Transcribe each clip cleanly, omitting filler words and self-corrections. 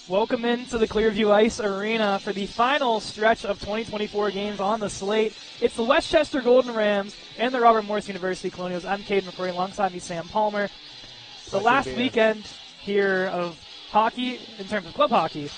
Welcome into the Clearview Ice Arena for the final stretch of 2024 games on the slate. It's the Westchester Golden Rams and the Robert Morris University Colonials. I'm Caden McCoy, alongside me Sam Palmer. The last weekend here of hockey, in terms of club hockey,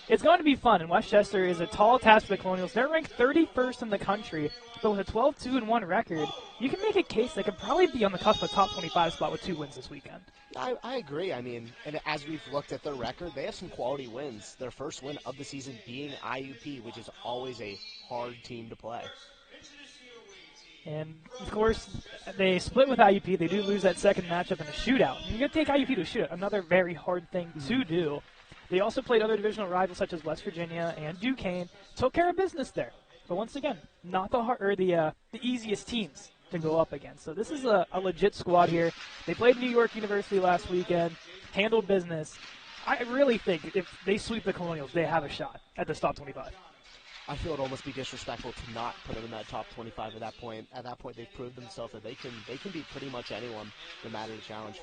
it's going to be fun, and Westchester is a tall task for the Colonials. They're ranked 31st in the country, but with a 12-2-1 record, you can make a case they could probably be on the cusp of a top 25 spot with 2 wins this weekend. I agree. I mean, and as we've looked at their record, they have some quality wins. Their first win of the season being IUP, which is always a hard team to play. And, of course, they split with IUP. They do lose that second matchup in a shootout. You're going to take IUP to a shootout, another very hard thing to do. They also played other divisional rivals such as West Virginia and Duquesne, took care of business there. But once again, not the easiest teams to go up against. So this is a legit squad here. They played New York University last weekend, handled business. I really think if they sweep the Colonials, they have a shot at the top 25. I feel it almost be disrespectful to not put them in that top 25 at that point. At that point, they've proved themselves that they can beat pretty much anyone, no matter the challenge.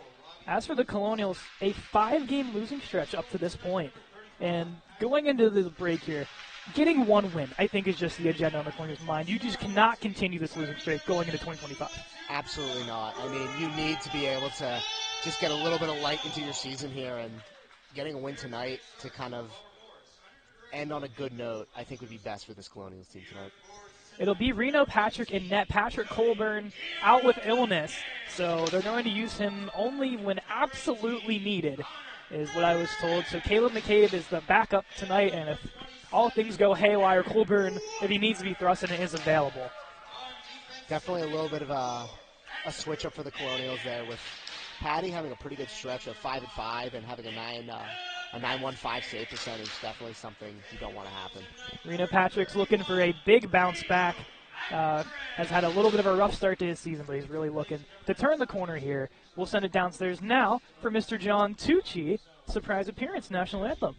As for the Colonials, a 5-game losing stretch up to this point. And going into the break here, getting 1 win, I think, is just the agenda on the Colonials' mind. You just cannot continue this losing streak going into 2025. Absolutely not. I mean, you need to be able to just get a little bit of light into your season here, and getting a win tonight to kind of end on a good note, I think would be best for this Colonials team tonight. It'll be Reno Patrick in net. Patrick Colburn out with illness, so they're going to use him only when absolutely needed, is what I was told. So Caleb McCabe is the backup tonight, and if all things go haywire, Colburn, if he needs to be thrust in, is available. Definitely a little bit of a switch up for the Colonials there, with Patty having a pretty good stretch of 5-5 and having a 9.15 save percentage. Definitely something you don't want to happen. Reno Patrick's looking for a big bounce back. Has had a little bit of a rough start to his season, but he's really looking to turn the corner here. We'll send it downstairs now for Mr. John Tucci. Surprise appearance, National Anthem.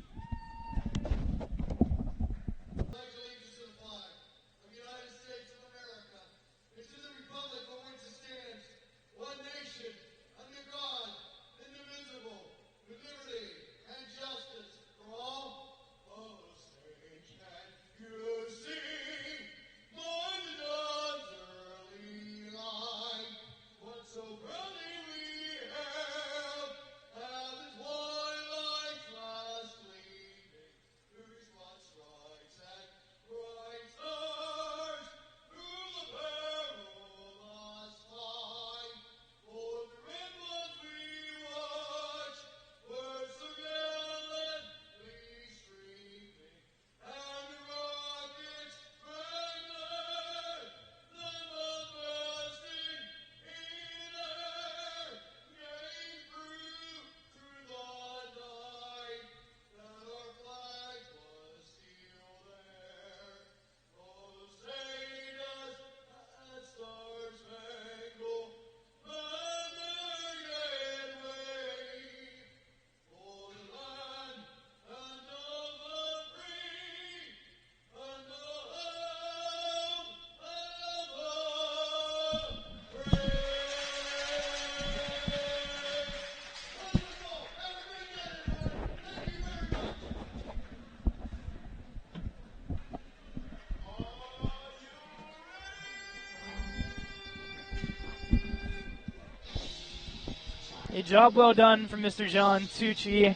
A job well done from Mr. John Tucci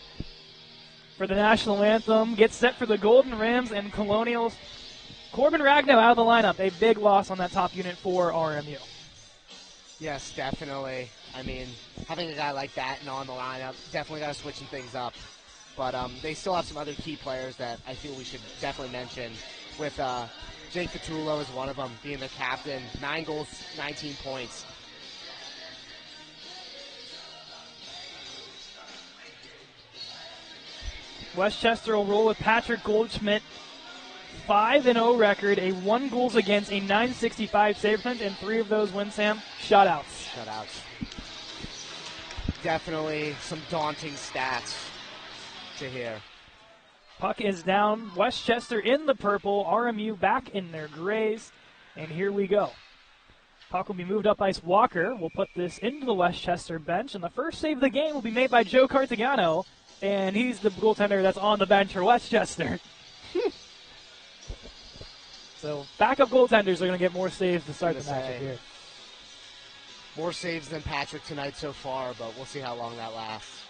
for the National Anthem. Gets set for the Golden Rams and Colonials. Corbin Ragnow out of the lineup. A big loss on that top unit for RMU. Yes, definitely. I mean, having a guy like that not on the lineup, definitely got to switch some things up. But they still have some other key players that I feel we should definitely mention, with Jake Fatullo as one of them, being the captain. 9 goals, 19 points. Westchester will roll with Patrick Goldschmidt. 5-0 record, a 1 goals against, a 965 save percentage, and 3 of those wins, Sam, shutouts. Shutouts. Definitely some daunting stats to hear. Puck is down. Westchester in the purple. RMU back in their grays. And here we go. Puck will be moved up ice. Walker will put this into the Westchester bench. And the first save of the game will be made by Joe Cartagano. and he's the goaltender that's on the bench for Westchester. So backup goaltenders are going to get more saves to start the matchup here. More saves than Patrick tonight so far, but we'll see how long that lasts.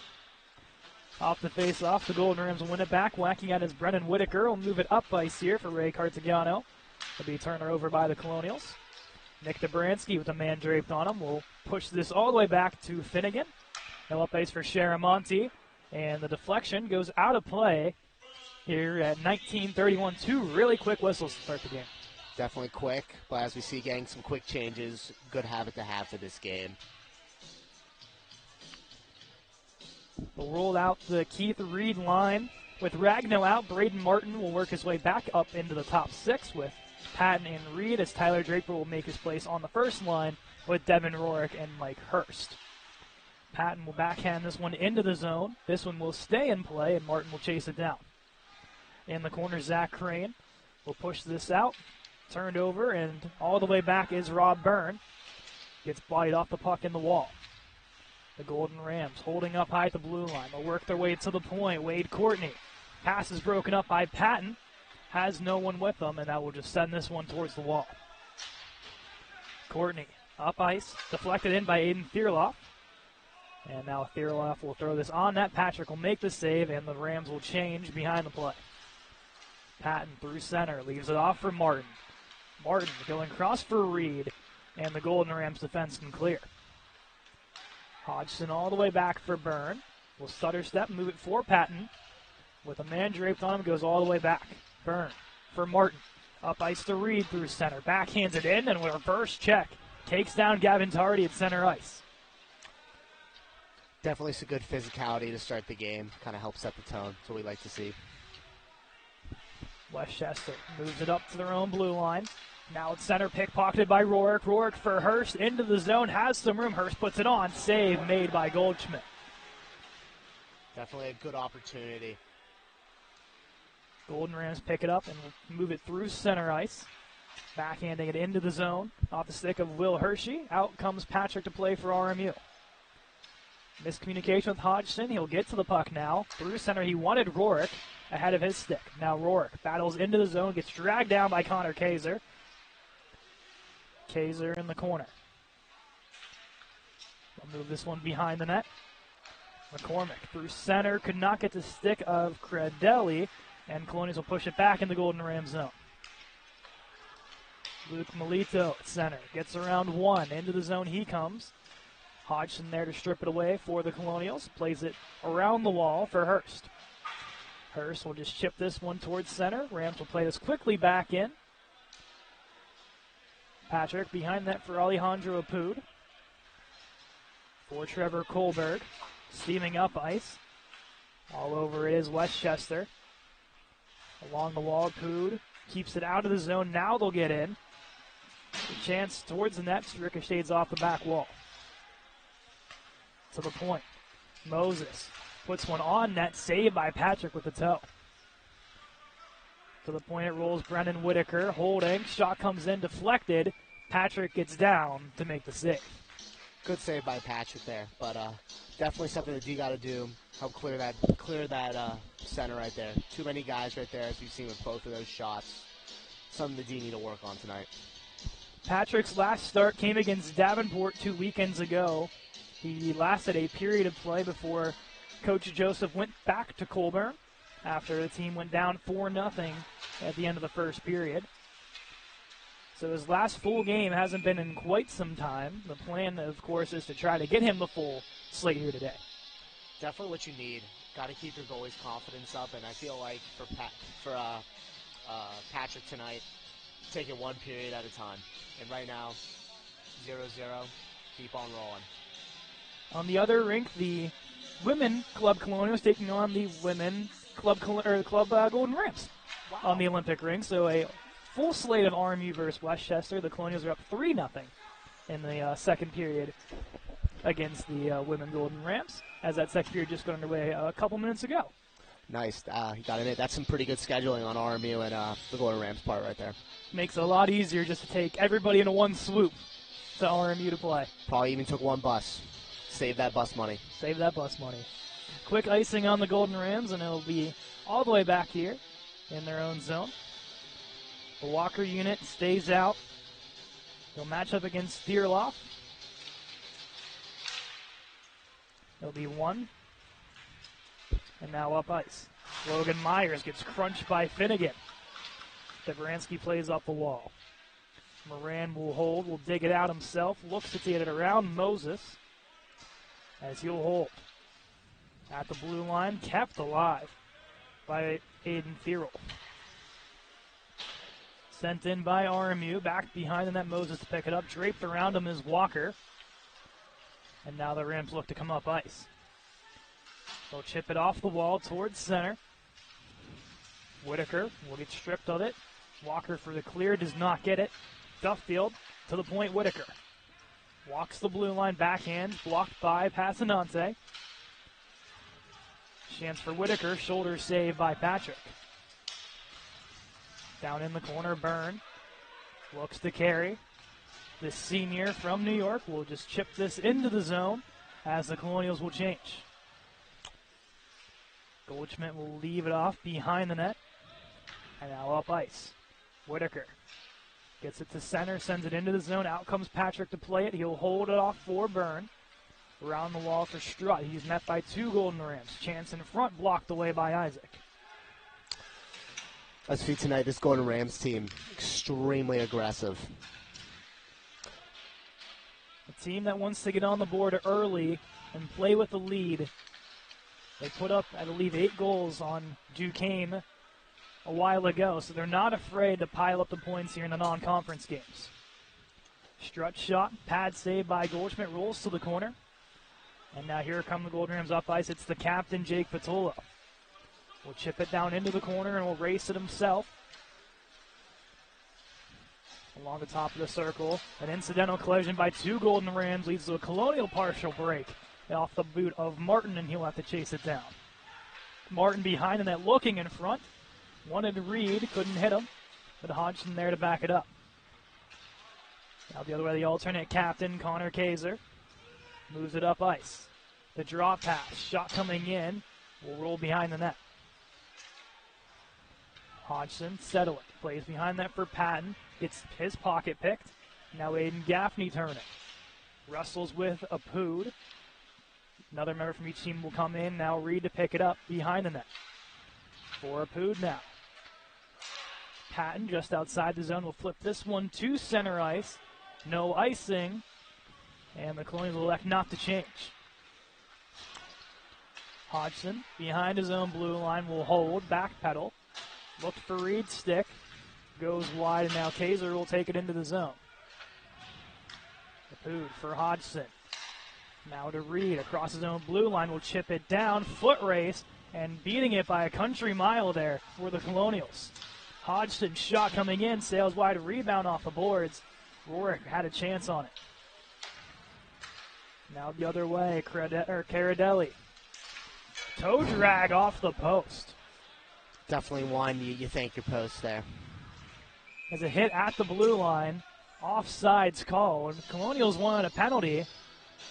Off the face-off, the Golden Rams will win it back. Whacking at his Brennan Whitaker will move it up ice here for Ray Cartagiano. It'll be turned over by the Colonials. Nick Dobransky with a man draped on him will push this all the way back to Finnegan. Now up ice for Sharamonte, and the deflection goes out of play here at 19:31. Two really quick whistles to start the game. Definitely quick, but as we see, getting some quick changes, good habit to have for this game. We'll roll out the Keith Reed line. With Ragno out, Braden Martin will work his way back up into the top six with Patton and Reed, as Tyler Draper will make his place on the first line with Devin Rorick and Mike Hurst. Patton will backhand this one into the zone. This one will stay in play, and Martin will chase it down. In the corner, Zach Crane will push this out. Turned over, and all the way back is Rob Byrne. Gets bodied off the puck in the wall. The Golden Rams holding up high at the blue line. They'll work their way to the point. Wade Courtney. Pass is broken up by Patton. Has no one with them, and that will just send this one towards the wall. Courtney up ice. Deflected in by Aiden Thierloff. And now Thierloff will throw this on net. Patrick will make the save, and the Rams will change behind the play. Patton through center. Leaves it off for Martin. Martin going cross for Reed, and the Golden Rams defense can clear. Hodgson all the way back for Byrne. Will stutter step, move it for Patton. With a man draped on him, goes all the way back. Byrne for Martin. Up ice to Reed through center. Backhands it in, and with a reverse check. Takes down Gavin Tardy at center ice. Definitely some good physicality to start the game. Kind of helps set the tone. That's what we like to see. Westchester moves it up to their own blue line. Now it's center, pickpocketed by Rourke. Rourke for Hurst into the zone, has some room. Hurst puts it on. Save made by Goldschmidt. Definitely a good opportunity. Golden Rams pick it up and move it through center ice. Backhanding it into the zone. Off the stick of Will Hershey. Out comes Patrick to play for RMU. Miscommunication with Hodgson. He'll get to the puck now. Through center, he wanted Rourke ahead of his stick. Now Rourke battles into the zone, gets dragged down by Connor Kaiser. Kaiser in the corner. They'll move this one behind the net. McCormick through center, could not get the stick of Credelli, and Colonials will push it back in the Golden Rams zone. Luke Melito at center, gets around one, into the zone he comes. Hodgson there to strip it away for the Colonials, plays it around the wall for Hurst. Hurst will just chip this one towards center. Rams will play this quickly back in. Patrick behind that for Alejandro Apud. For Trevor Kohlberg. Steaming up ice. All over it is Westchester. Along the wall, Apud keeps it out of the zone. Now they'll get in. A chance towards the net. Ricochets off the back wall. To the point. Moses puts one on net. Saved by Patrick with the toe. To the point it rolls Brennan Whitaker. Holding. Shot comes in. Deflected. Patrick gets down to make the save. Good save by Patrick there. But definitely something that you got to do. Help clear that center right there. Too many guys right there, as we've seen with both of those shots. Something the D need to work on tonight. Patrick's last start came against Davenport 2 weekends ago. He lasted a period of play before Coach Joseph went back to Colburn after the team went down 4-0 at the end of the first period. So his last full game hasn't been in quite some time. The plan, of course, is to try to get him the full slate here today. Definitely what you need. Got to keep your goalie's confidence up, and I feel like for Patrick tonight, take it one period at a time. And right now, 0-0, keep on rolling. On the other rink, the women Club Colonials taking on the women Club Golden Rams on the Olympic rink. So a full slate of RMU versus Westchester. The Colonials are up 3-0 in the second period against the women Golden Rams, as that second period just got underway a couple minutes ago. Nice. You got it. That's some pretty good scheduling on RMU and the Golden Rams part right there. Makes it a lot easier just to take everybody into one swoop to RMU to play. Probably even took one bus. Save that bus money. Save that bus money. Quick icing on the Golden Rams, and it'll be all the way back here in their own zone. The Walker unit stays out. They'll match up against Thierloff. It'll be 1. And now up ice. Logan Myers gets crunched by Finnegan. Dobransky plays off the wall. Moran will hold, will dig it out himself. Looks to get it around Moses as he'll hold. At the blue line, kept alive by Aiden Thierl. Sent in by RMU. Back behind the net, Moses to pick it up. Draped around him is Walker. And now the Rams look to come up ice. They'll chip it off the wall towards center. Whitaker will get stripped of it. Walker for the clear, does not get it. Duffield to the point, Whitaker. Walks the blue line, backhand, blocked by Passanante. Chance for Whitaker, shoulder save by Patrick. Down in the corner, Byrne looks to carry. The senior from New York will just chip this into the zone as the Colonials will change. Goldschmidt will leave it off behind the net. And now up ice. Whitaker gets it to center, sends it into the zone. Out comes Patrick to play it. He'll hold it off for Byrne. Around the wall for Strutt. He's met by 2 Golden Rams. Chance in front, blocked away by Isaac. Let's see tonight, this Golden Rams team, extremely aggressive. A team that wants to get on the board early and play with the lead. They put up, I believe, 8 goals on Duquesne a while ago, so they're not afraid to pile up the points here in the non-conference games. Strutt shot, pad save by Goldschmidt, rolls to the corner. And now here come the Golden Rams up ice. It's the captain, Jake Patullo. Will chip it down into the corner and will race it himself. Along the top of the circle, an incidental collision by 2 Golden Rams leads to a Colonial partial break off the boot of Martin, and he'll have to chase it down. Martin behind the net, looking in front. Wanted to read, couldn't hit him, but Hodgson there to back it up. Now the other way, the alternate captain, Connor Kaiser, moves it up ice. The draw pass, shot coming in, will roll behind the net. Hodgson, settling, plays behind that for Patton, gets his pocket picked. Now Aiden Gaffney turning. Wrestles with Apood. Another member from each team will come in. Now Reed to pick it up behind the net. For Apood now. Patton just outside the zone will flip this one to center ice. No icing. And the Colonials will elect not to change. Hodgson behind his own blue line will hold, back pedal. Looked for Reed's stick. Goes wide, and now Kaiser will take it into the zone. Apood for Hodgson. Now to Reed across his own blue line, will chip it down. Foot race, and beating it by a country mile there for the Colonials. Hodgson shot coming in, sails wide, rebound off the boards. Rourke had a chance on it. Now the other way, Caradelli. Toe drag off the post. Definitely one you thank your post there. As a hit at the blue line, offsides call. And the Colonials wanted a penalty,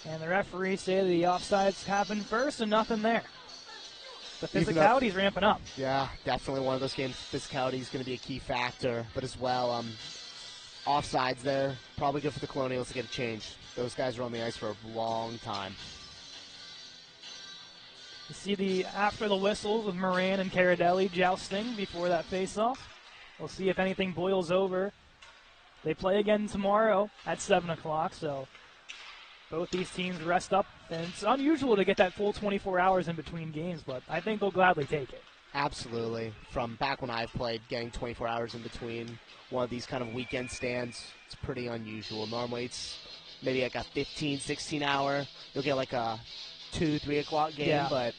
and the referee said the offsides happened first and nothing there. The physicality's ramping up. Yeah, definitely one of those games. Physicality is going to be a key factor, but as well, offsides there, probably good for the Colonials to get a change. Those guys were on the ice for a long time. You see the after the whistles with Moran and Caradelli jousting before that face-off. We'll see if anything boils over. They play again tomorrow at 7 o'clock, so both these teams rest up. And it's unusual to get that full 24 hours in between games, but I think they'll gladly take it. Absolutely. From back when I've played, getting 24 hours in between one of these kind of weekend stands, it's pretty unusual. Normally it's maybe like a 15, 16 hour. You'll get like a 2, 3 o'clock game, but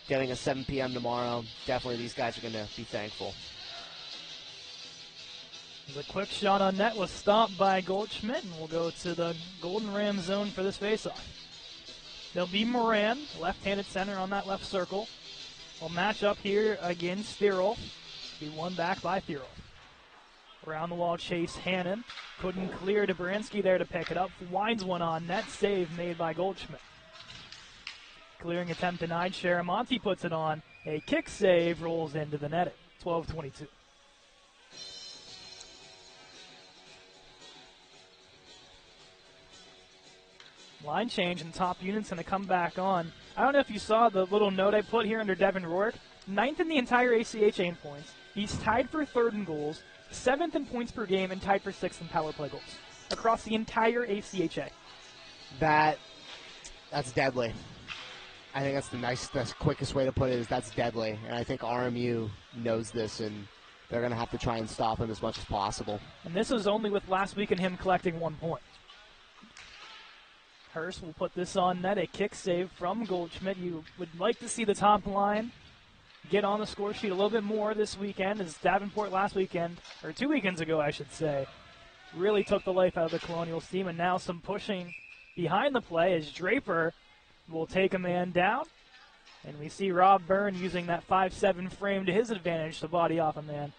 getting a 7 p.m. tomorrow, definitely these guys are going to be thankful. The quick shot on net was stopped by Goldschmidt, and we'll go to the Golden Ram zone for this faceoff. There'll be Moran, left-handed center on that left circle. We'll match up here against Thierl. Be won back by Thierl. Around the wall, Chase Hannon. Couldn't clear Dobransky there to pick it up. Winds one on net. Save made by Goldschmidt. Clearing attempt denied. Sharamonte puts it on. A kick save rolls into the net. 12-22. Line change and top unit's going to come back on. I don't know if you saw the little note I put here under Devin Rourke. 9th in the entire ACHA in points. He's tied for 3rd in goals, 7th in points per game, and tied for 6th in power play goals across the entire ACHA. That's deadly. I think that's the quickest way to put it is that's deadly. And I think RMU knows this, and they're going to have to try and stop him as much as possible. And this was only with last week and him collecting 1 point. Hurst will put this on net, a kick save from Goldschmidt. You would like to see the top line get on the score sheet a little bit more this weekend, as Davenport last weekend, or 2 weekends ago I should say, really took the life out of the Colonials team, and now some pushing behind the play as Draper will take a man down, and we see Rob Byrne using that 5'7" frame to his advantage to body off a man.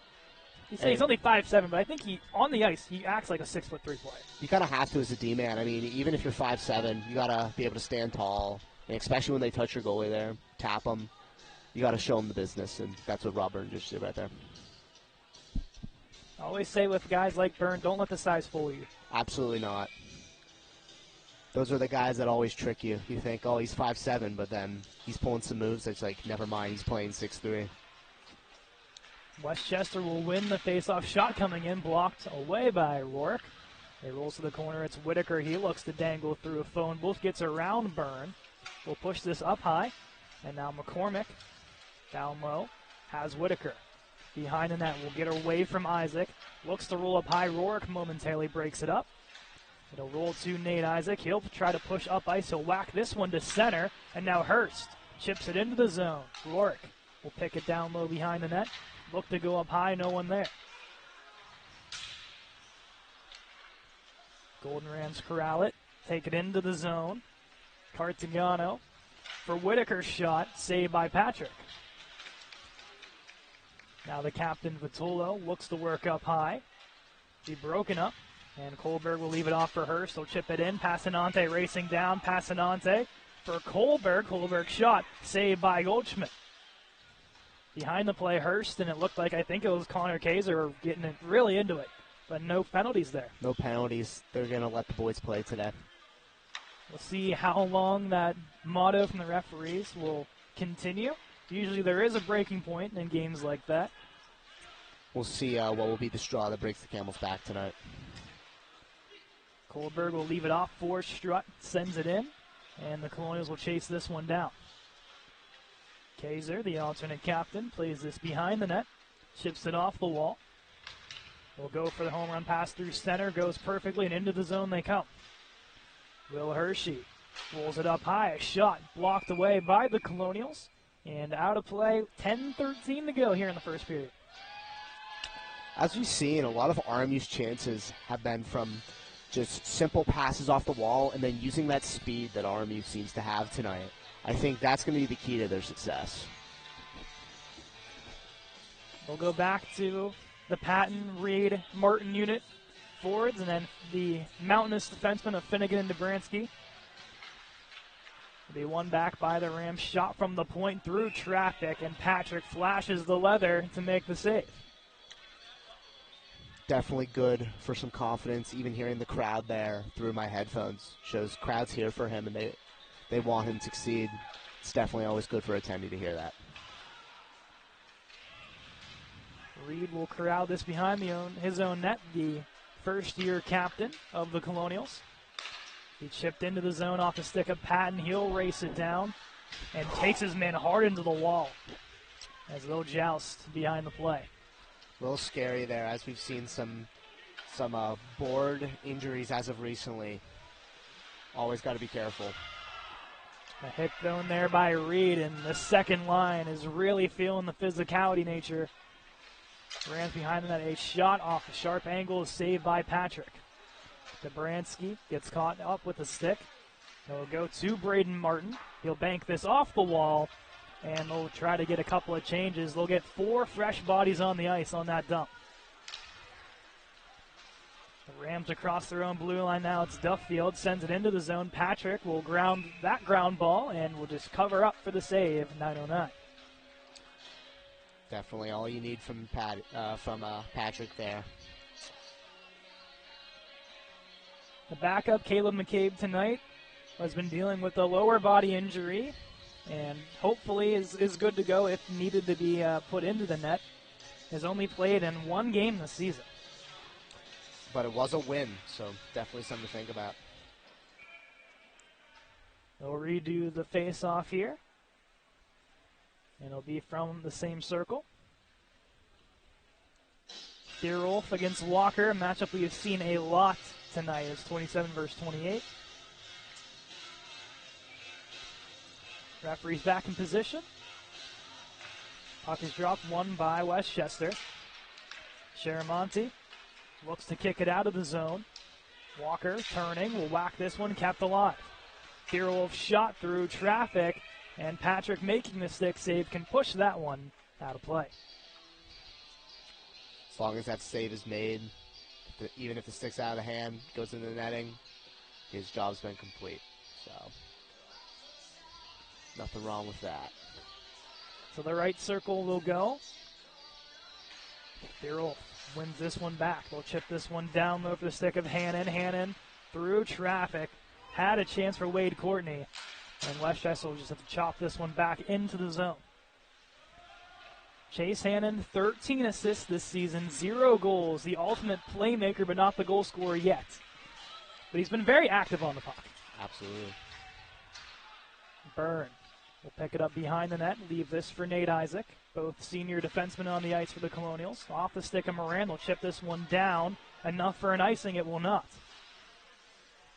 He's only 5'7", but I think on the ice, he acts like a 6'3" player. You kind of have to as a D-man. I mean, even if you're 5'7", you got to be able to stand tall, and especially when they touch your goalie there, tap them. You got to show them the business, and that's what Rob Byrne just did right there. I always say with guys like Byrne, don't let the size fool you. Absolutely not. Those are the guys that always trick you. You think, oh, he's 5'7", but then he's pulling some moves. It's like, never mind, he's playing 6'3". Westchester will win the face-off shot coming in, blocked away by Rourke. It rolls to the corner. It's Whitaker. He looks to dangle through a phone. Both gets around Byrne. We'll push this up high. And now McCormick down low has Whitaker. Behind the net will get away from Isaac. Looks to roll up high. Rourke momentarily breaks it up. It'll roll to Nate Isaac. He'll try to push up ice. He'll whack this one to center. And now Hurst chips it into the zone. Rourke will pick it down low behind the net. Look to go up high, no one there. Golden Rams corral it, take it into the zone. Cartigano for Whitaker's shot, saved by Patrick. Now the captain, Vitolo, looks to work up high. Be broken up, and Kohlberg will leave it off for Hurst. He'll chip it in. Passanante racing down. Passanante for Kohlberg. Kohlberg's shot, saved by Goldschmidt. Behind the play, Hurst, and it looked like, I think it was Connor Kaiser getting it really into it, but no penalties there. No penalties. They're going to let the boys play today. We'll see how long that motto from the referees will continue. Usually there is a breaking point in games like that. We'll see what will be the straw that breaks the camel's back tonight. Kohlberg will leave it off for Strutt, sends it in, and the Colonials will chase this one down. Kaiser, the alternate captain, plays this behind the net, chips it off the wall. Will go for the home run pass through center, goes perfectly, and into the zone they come. Will Hershey rolls it up high, a shot blocked away by the Colonials, and out of play, 10-13 to go here in the first period. As we've seen, a lot of RMU's chances have been from just simple passes off the wall and then using that speed that RMU seems to have tonight. I think that's going to be the key to their success. We'll go back to the Patton, Reed, Martin unit forwards, and then the mountainous defensemen of Finnegan and Dobransky. They won back by the Rams. Shot from the point through traffic, and Patrick flashes the leather to make the save. Definitely good for some confidence. Even hearing the crowd there through my headphones shows crowd's here for him, and they want him to succeed. It's definitely always good for attendee to hear that. Reed will corral this behind his own net, the first-year captain of the Colonials. He chipped into the zone off the stick of Patton. He'll race it down and takes his man hard into the wall as they'll joust behind the play. A little scary there, as we've seen some board injuries as of recently. Always got to be careful. A hit thrown there by Reed, and the second line is really feeling the physicality nature. Rams behind the net. A shot off a sharp angle is saved by Patrick. Dobransky gets caught up with the stick. He'll go to Braden Martin. He'll bank this off the wall, and they'll try to get a couple of changes. They'll get 4 fresh bodies on the ice on that dump. Rams across their own blue line now. It's Duffield, sends it into the zone. Patrick will ground that ground ball and will just cover up for the save, 909. Definitely all you need from Patrick there. The backup, Caleb McCabe, tonight has been dealing with a lower body injury and hopefully is good to go if needed to be put into the net. Has only played in one game this season. But it was a win, so definitely something to think about. They'll redo the face-off here. And it'll be from the same circle. Deerwolf against Walker, a matchup we have seen a lot tonight. It's 27 versus 28. Referee's back in position. Puck is dropped, won by Westchester. Sharamonte looks to kick it out of the zone. Walker turning, will whack this one, kept alive. Deerwolf shot through traffic, and Patrick making the stick save can push that one out of play. As long as that save is made, even if the stick's out of hand, goes into the netting, his job's been complete. So, nothing wrong with that. So the right circle will go. Deerwolf wins this one back. They'll chip this one down low for the stick of Hannon. Hannon through traffic. Had a chance for Wade Courtney. And Westchester will just have to chop this one back into the zone. Chase Hannon, 13 assists this season, 0 goals. The ultimate playmaker, but not the goal scorer yet. But he's been very active on the puck. Absolutely. Byrne will pick it up behind the net, leave this for Nate Isaac. Both senior defensemen on the ice for the Colonials. Off the stick of Moran, they'll chip this one down. Enough for an icing, it will not.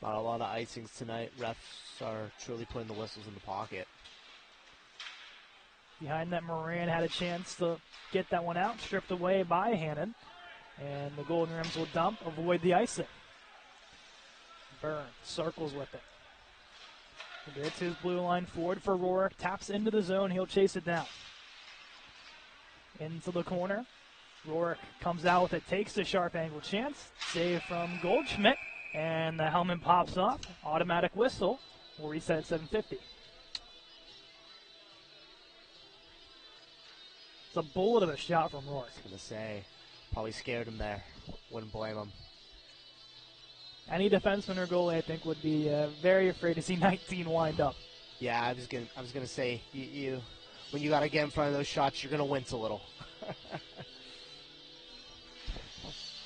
Not a lot of icings tonight. Refs are truly putting the whistles in the pocket. Behind that, Moran had a chance to get that one out, stripped away by Hannon. And the Golden Rams will dump, avoid the icing. Byrne circles with it. Gets his blue line forward for Rourke. Taps into the zone. He'll chase it down. Into the corner. Rourke comes out with it. Takes the sharp angle chance. Save from Goldschmidt. And the helmet pops off. Automatic whistle. We'll reset at 7:50. It's a bullet of a shot from Rourke. I was going to say, probably scared him there. Wouldn't blame him. Any defenseman or goalie, I think, would be very afraid to see 19 wind up. Yeah, I was gonna say, you when you gotta get in front of those shots, you're gonna wince a little.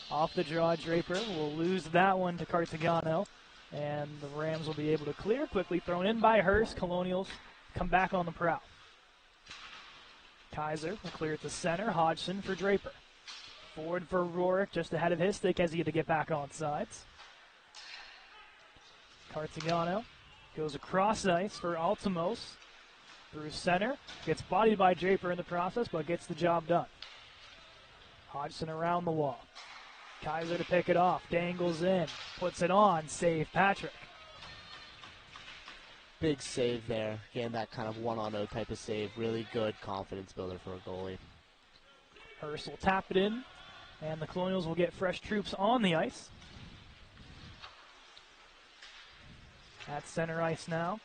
Off the draw, Draper will lose that one to Cartagano, and the Rams will be able to clear. Quickly thrown in by Hurst. Colonials come back on the prowl. Kaiser will clear it to center. Hodgson for Draper. Forward for Rourke, just ahead of his stick as he had to get back on sides. Cartagano goes across ice for Altimos through center. Gets bodied by Draper in the process, but gets the job done. Hodgson around the wall. Kaiser to pick it off. Dangles in. Puts it on. Save Patrick. Big save there. Again, that kind of 1-on-0 type of save. Really good confidence builder for a goalie. Hurst will tap it in, and the Colonials will get fresh troops on the ice. At center ice now.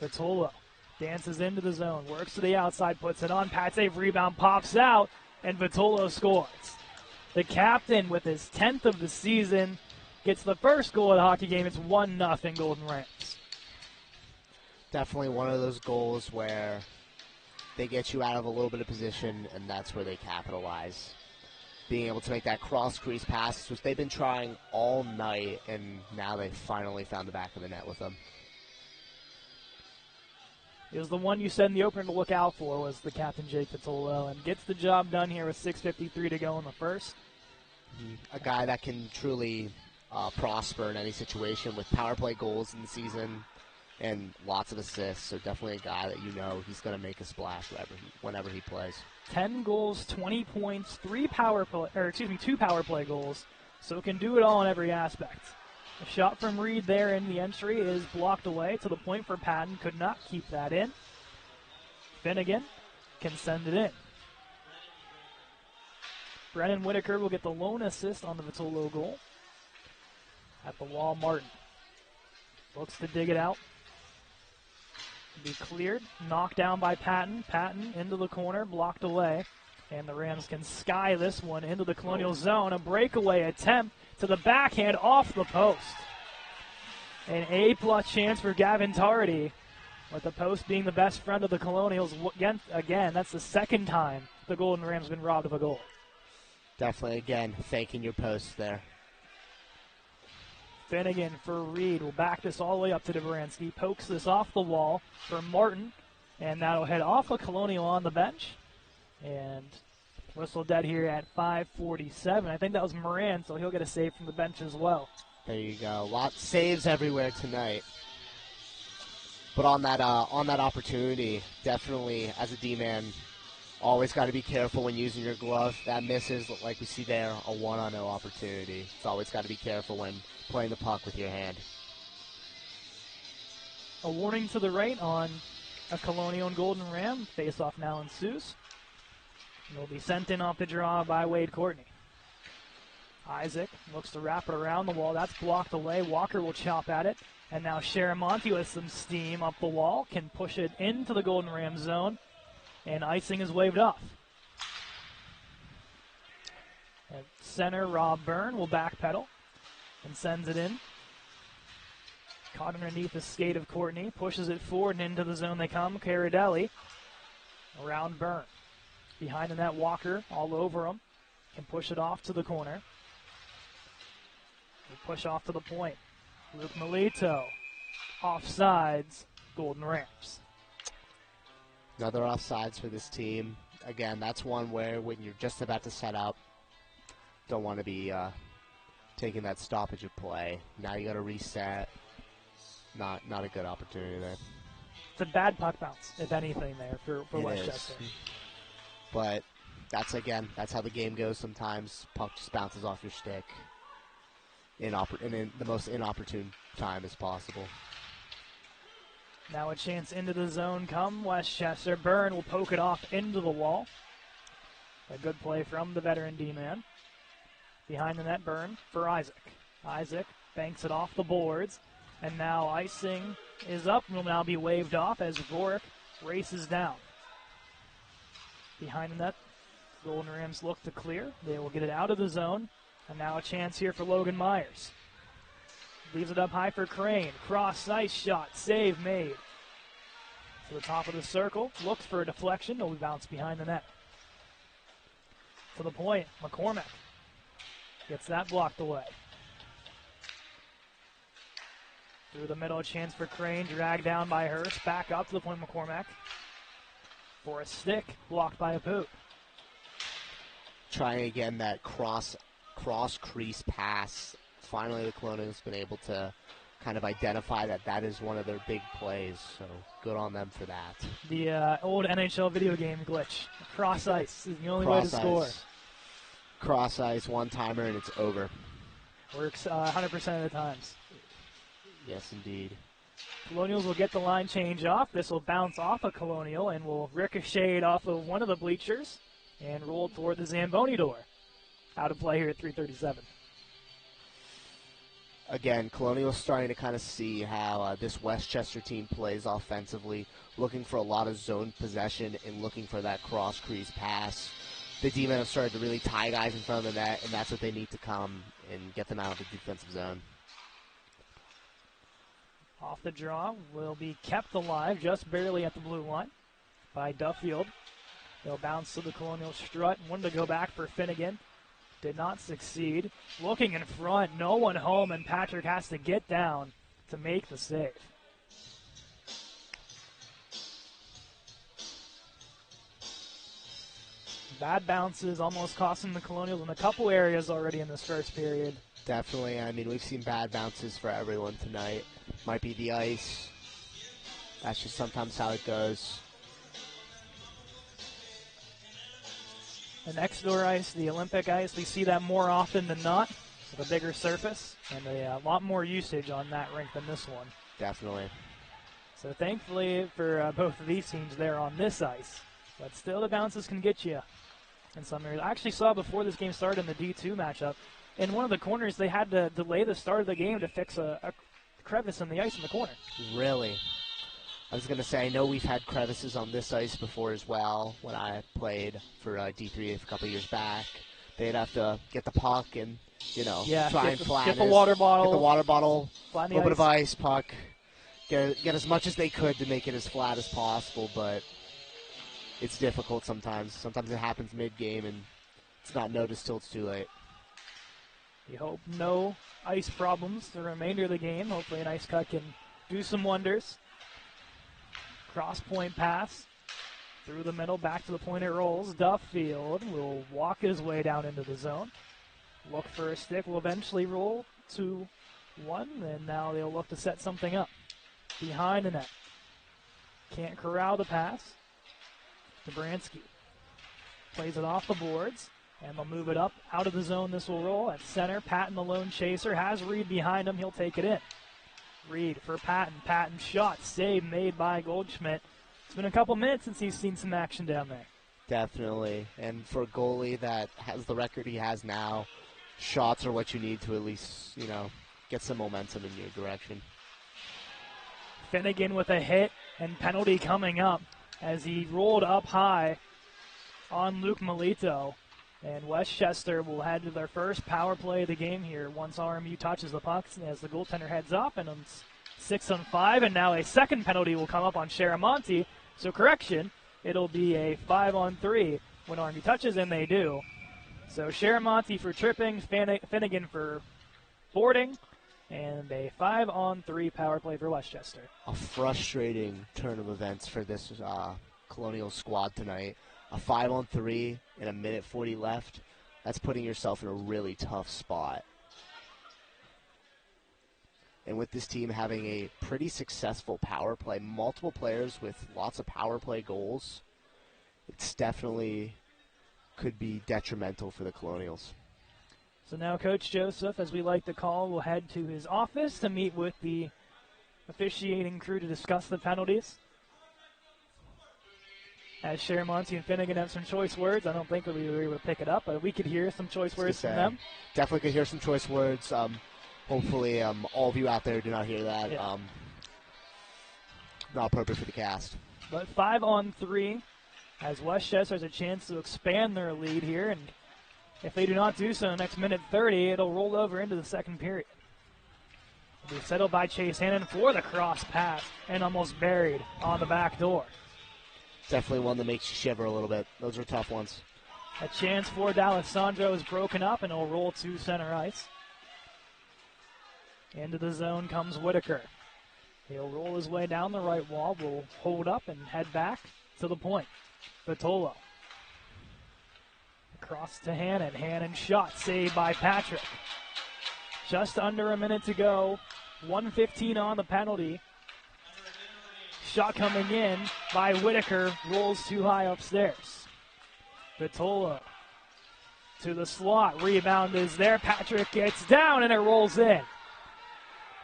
Vitolo dances into the zone, works to the outside, puts it on. Pat save, rebound, pops out, and Vitolo scores. The captain, with his 10th of the season, gets the first goal of the hockey game. It's 1-0 Golden Rams. Definitely one of those goals where they get you out of a little bit of position, and that's where they capitalize. Being able to make that cross-crease pass, which they've been trying all night, and now they finally found the back of the net with them. It was the one you said in the opener to look out for, was the captain, Jake Vitolo, and gets the job done here with 6:53 to go in the first. A guy that can truly prosper in any situation with power play goals in the season and lots of assists, so definitely a guy that you know he's going to make a splash whenever he plays. 10 goals, 20 points, 2 power play goals, so can do it all in every aspect. A shot from Reed there in the entry is blocked away to the point for Patton. Could not keep that in. Finnegan can send it in. Brennan Whitaker will get the lone assist on the Vitolo goal. At the wall, Martin looks to dig it out. Be cleared, knocked down by Patton. Patton into the corner, blocked away. And the Rams can sky this one into the Colonial zone. A breakaway attempt to the backhand off the post. An A-plus chance for Gavin Tardy, with the post being the best friend of the Colonials. Again, that's the second time the Golden Rams been robbed of a goal. Definitely, again, faking your posts there. Finnegan for Reed will back this all the way up to Dobransky. Pokes this off the wall for Martin, and that'll head off a Colonial on the bench. And whistle dead here at 5:47. I think that was Moran, so he'll get a save from the bench as well. There you go. Lots saves everywhere tonight. But on that opportunity, definitely as a D-man, always got to be careful when using your glove. That misses, like we see there, a 1-on-0 opportunity. It's always got to be careful when playing the puck with your hand. A warning to the right on a Colonial and Golden Ram. Face-off now ensues. It'll be sent in off the draw by Wade Courtney. Isaac looks to wrap it around the wall. That's blocked away. Walker will chop at it. And now Sharamonte with some steam up the wall can push it into the Golden Ram zone. And icing is waved off. At center, Rob Byrne will backpedal and sends it in. Caught underneath the skate of Courtney. Pushes it forward and into the zone they come. Caradelli around Byrne. Behind the net, Walker all over him. Can push it off to the corner. They push off to the point. Luke Melito. Offsides, Golden Rams. Another offsides for this team. Again, that's one where when you're just about to set up, don't want to be taking that stoppage of play. Now you got to reset. Not a good opportunity there. It's a bad puck bounce, if anything, there for Westchester. But that's how the game goes sometimes. Puck just bounces off your stick in the most inopportune time as possible. Now a chance into the zone come Westchester. Byrne will poke it off into the wall. A good play from the veteran D-man. Behind the net, Byrne for Isaac. Isaac banks it off the boards. And now icing is up and will now be waved off as Rourke races down. Behind the net, Golden Rams look to clear. They will get it out of the zone. And now a chance here for Logan Myers. Leaves it up high for Crane. Cross ice shot. Save made. To the top of the circle. Looks for a deflection. It'll bounce behind the net. To the point. McCormick gets that blocked away. Through the middle, a chance for Crane. Dragged down by Hurst. Back up to the point, McCormick. For a stick. Blocked by a boot. Trying again that cross crease pass. Finally, the Colonials been able to kind of identify that is one of their big plays. So good on them for that. The old NHL video game glitch. Cross ice is the only way to score. Cross ice, one-timer, and it's over. Works 100% of the times. Yes, indeed. Colonials will get the line change off. This will bounce off a Colonial and will ricochet off of one of the bleachers and roll toward the Zamboni door. Out of play here at 3:37. Again, Colonial's starting to kind of see how this Westchester team plays offensively, looking for a lot of zone possession and looking for that cross-crease pass. The D-men have started to really tie guys in front of the net, and that's what they need to come and get them out of the defensive zone. Off the draw will be kept alive just barely at the blue line by Duffield. They'll bounce to the Colonial strut. Wanted to go back for Finnegan. Did not succeed. Looking in front, no one home, and Patrick has to get down to make the save. Bad bounces almost costing the Colonials in a couple areas already in this first period. Definitely. I mean, we've seen bad bounces for everyone tonight. Might be the ice. That's just sometimes how it goes. The next door ice, the Olympic ice, we see that more often than not with a bigger surface and a lot more usage on that rink than this one. Definitely. So thankfully for both of these teams, they're on this ice. But still the bounces can get you in some areas. I actually saw before this game started in the D2 matchup, in one of the corners, they had to delay the start of the game to fix a crevice in the ice in the corner. Really? I was going to say, I know we've had crevices on this ice before as well. When I played for D3 a couple years back, they'd have to get the puck and, try and flatten get the water bottle, a little bit of ice, puck, get as much as they could to make it as flat as possible, but it's difficult sometimes. Sometimes it happens mid-game, and it's not noticed till it's too late. We hope no ice problems the remainder of the game. Hopefully an ice cut can do some wonders. Cross-point pass through the middle, back to the point it rolls. Duffield will walk his way down into the zone. Look for a stick, will eventually roll 2-1, and now they'll look to set something up behind the net. Can't corral the pass. Dobransky plays it off the boards, and they'll move it up out of the zone. This will roll at center. Patton, the lone chaser, has Reed behind him. He'll take it in. Reed for Patton. Patton shot, save made by Goldschmidt. It's been a couple minutes since he's seen some action down there. Definitely, and for a goalie that has the record he has now, shots are what you need to at least, get some momentum in your direction. Finnegan with a hit and penalty coming up as he rolled up high on Luke Melito. And Westchester will head to their first power play of the game here once RMU touches the pucks as the goaltender heads up, and it's 6-on-5, and now a second penalty will come up on Sharamonte. So correction, it'll be a 5-on-3 when RMU touches, and they do. So Sharamonte for tripping, Finnegan for boarding, and a 5-on-3 power play for Westchester. A frustrating turn of events for this Colonial squad tonight. A 5-on-3 and a minute 40 left. That's putting yourself in a really tough spot. And with this team having a pretty successful power play, multiple players with lots of power play goals, it's definitely could be detrimental for the Colonials. So now Coach Joseph, as we like to call, will head to his office to meet with the officiating crew to discuss the penalties. As Sharamonte and Finnegan have some choice words. I don't think we were able to pick it up, but we could hear some choice words from them. Definitely could hear some choice words. Hopefully all of you out there do not hear that. Yeah. Not appropriate for the cast. But 5-on-3 as Westchester has a chance to expand their lead here, and if they do not do so in the next minute 30, it'll roll over into the second period. It'll be settled by Chase Hannon for the cross pass and almost buried on the back door. Definitely one that makes you shiver a little bit. Those are tough ones. A chance for D'Alessandro is broken up, and it'll roll to center ice. Into the zone comes Whitaker. He'll roll his way down the right wall, will hold up and head back to the point. Vitolo. Across to Hannon. Hannon shot, saved by Patrick. Just under a minute to go. 1:15 on the penalty. Shot coming in by Whitaker, rolls too high upstairs. Vitolo to the slot, rebound is there. Patrick gets down and it rolls in.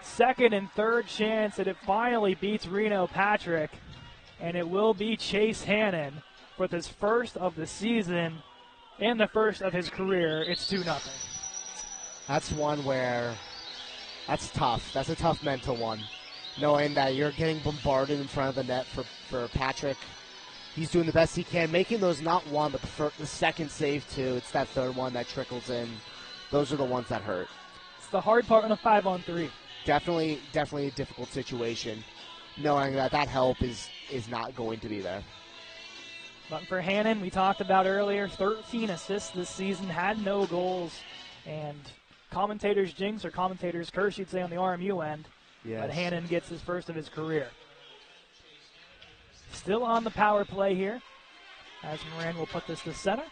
Second and third chance that it finally beats Reno Patrick, and it will be Chase Hannon with his first of the season and the first of his career. It's 2-0. That's one where that's tough. That's a tough mental one. Knowing that you're getting bombarded in front of the net for Patrick. He's doing the best he can, making those not one, but the second save too. It's that third one that trickles in. Those are the ones that hurt. It's the hard part on a 5-on-3. Definitely a difficult situation, knowing that help is not going to be there. But for Hannon, we talked about earlier, 13 assists this season, had no goals, and commentators jinx or commentators curse, you'd say, on the RMU end. Yes. But Hannon gets his first of his career. Still on the power play here, as Moran will put this to center.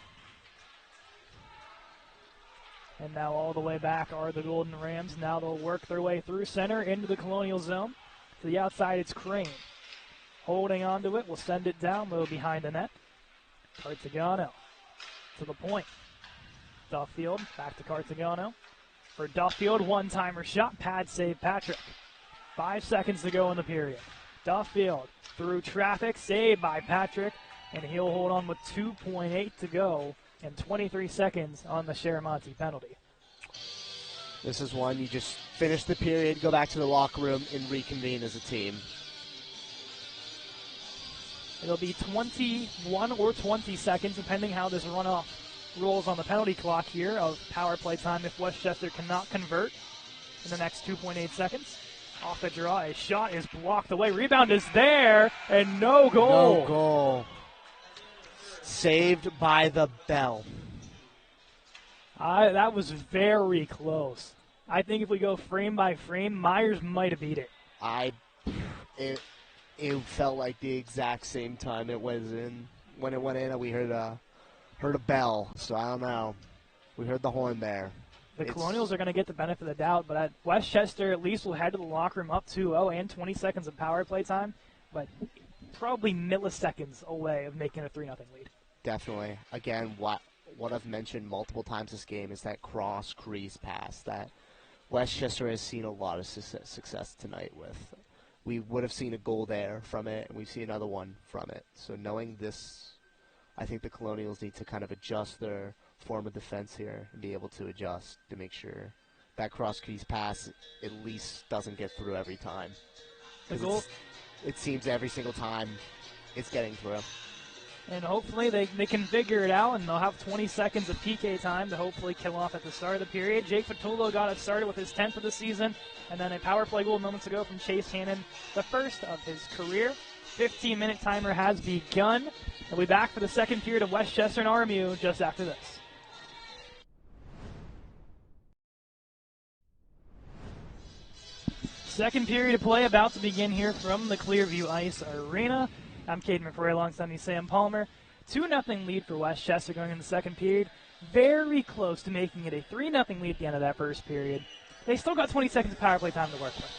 And now all the way back are the Golden Rams. Now they'll work their way through center into the Colonial zone. To the outside, it's Crane. Holding onto it, will send it down low behind the net. Cartagano to the point. Duffield back to Cartagano. For Duffield, one-timer shot, pad save Patrick. 5 seconds to go in the period. Duffield through traffic, saved by Patrick, and he'll hold on with 2.8 to go and 23 seconds on the Sharamonte penalty. This is one you just finish the period, go back to the locker room, and reconvene as a team. It'll be 21 or 20 seconds, depending how this runoff rolls on the penalty clock here of power play time if Westchester cannot convert in the next 2.8 seconds. Off the draw, a shot is blocked away. Rebound is there, and no goal. No goal. Saved by the bell. That was very close. I think if we go frame by frame, Myers might have beat it. It felt like the exact same time it was in. When it went in, we heard a bell. So I don't know. We heard the horn there. The Colonials are going to get the benefit of the doubt, but at Westchester at least will head to the locker room up 2-0 and 20 seconds of power play time, but probably milliseconds away of making a 3-0 lead. Definitely. Again, what I've mentioned multiple times this game is that cross crease pass that Westchester has seen a lot of success tonight with. We would have seen a goal there from it, and we see another one from it. So knowing this, I think the Colonials need to kind of adjust their form of defense here and be able to adjust to make sure that cross-crease pass at least doesn't get through every time. It seems every single time it's getting through. And hopefully they can figure it out, and they'll have 20 seconds of PK time to hopefully kill off at the start of the period. Jake Fatullo got it started with his 10th of the season, and then a power play goal moments ago from Chase Hannon, the first of his career. 15-minute timer has begun. We'll be back for the second period of Westchester and RMU just after this. Second period of play about to begin here from the Clearview Ice Arena. I'm Caden McRae alongside me, Sam Palmer. 2-0 lead for Westchester going in the second period. Very close to making it a 3-0 lead at the end of that first period. They still got 20 seconds of power play time to work with.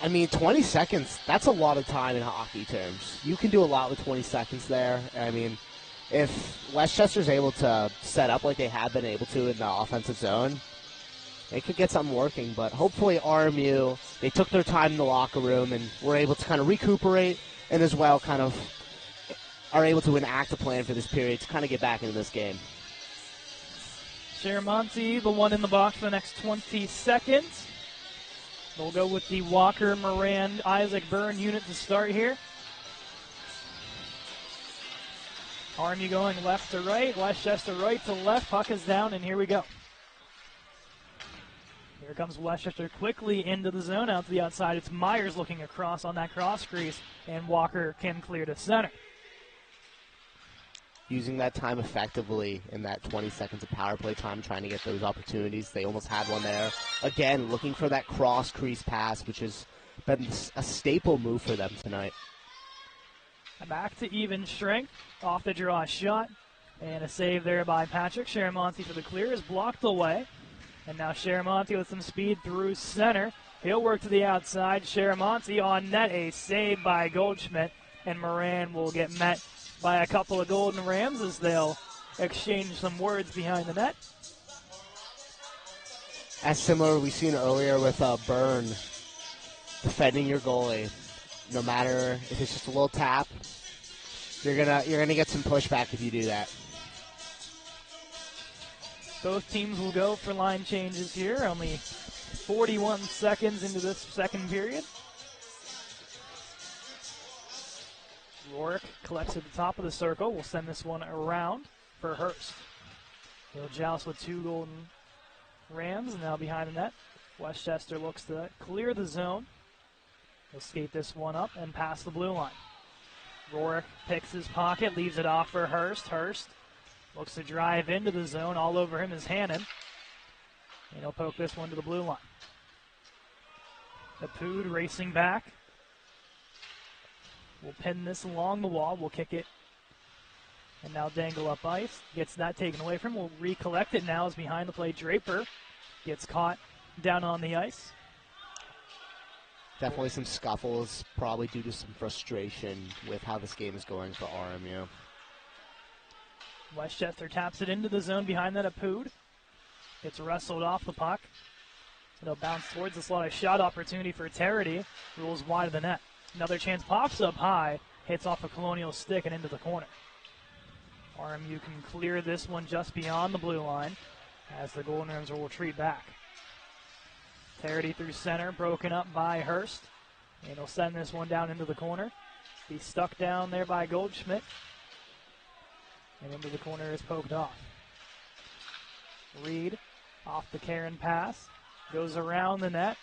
I mean, 20 seconds, that's a lot of time in hockey terms. You can do a lot with 20 seconds there. I mean, if Westchester's able to set up like they have been able to in the offensive zone, they could get something working. But hopefully RMU, they took their time in the locker room and were able to kind of recuperate and as well kind of are able to enact a plan for this period to kind of get back into this game. Sharamonte, the one in the box for the next 20 seconds. We'll go with the Walker, Moran, Isaac Byrne unit to start here. RMU going left to right, Westchester right to left. Puck is down, and here we go. Here comes Westchester quickly into the zone, out to the outside. It's Myers looking across on that cross crease, and Walker can clear to center. Using that time effectively in that 20 seconds of power play time, trying to get those opportunities. They almost had one there. Again, looking for that cross crease pass, which has been a staple move for them tonight. Back to even strength, off the draw shot, and a save there by Patrick. Sharamonte for the clear is blocked away. And now Sharamonte with some speed through center. He'll work to the outside. Sharamonte on net, a save by Goldschmidt. And Moran will get met by a couple of Golden Rams as they'll exchange some words behind the net. As similar we've seen earlier with Byrne defending your goalie. No matter if it's just a little tap, you're gonna get some pushback if you do that. Both teams will go for line changes here. Only 41 seconds into this second period. Rourke collects at the top of the circle. We'll send this one around for Hurst. He'll joust with two Golden Rams now behind the net. Westchester looks to clear the zone. He'll skate this one up and pass the blue line. Rourke picks his pocket, leaves it off for Hurst. Hurst looks to drive into the zone. All over him is Hannon. And he'll poke this one to the blue line. Apoud racing back. We'll pin this along the wall. We'll kick it. And now dangle up ice. Gets that taken away from him. We'll recollect it now as behind the play. Draper gets caught down on the ice. Definitely some scuffles, probably due to some frustration with how this game is going for RMU. Westchester taps it into the zone behind that Apoud. It's wrestled off the puck. It'll bounce towards the slot. A shot opportunity for Tarity. Rolls wide of the net. Another chance pops up high. Hits off a Colonial stick and into the corner. RMU can clear this one just beyond the blue line. as the Golden Rams will retreat back. Tarity through center, broken up by Hurst. And he'll send this one down into the corner. Be stuck down there by Goldschmidt. And into the corner is poked off. Reed off the Karen pass. Goes around the net.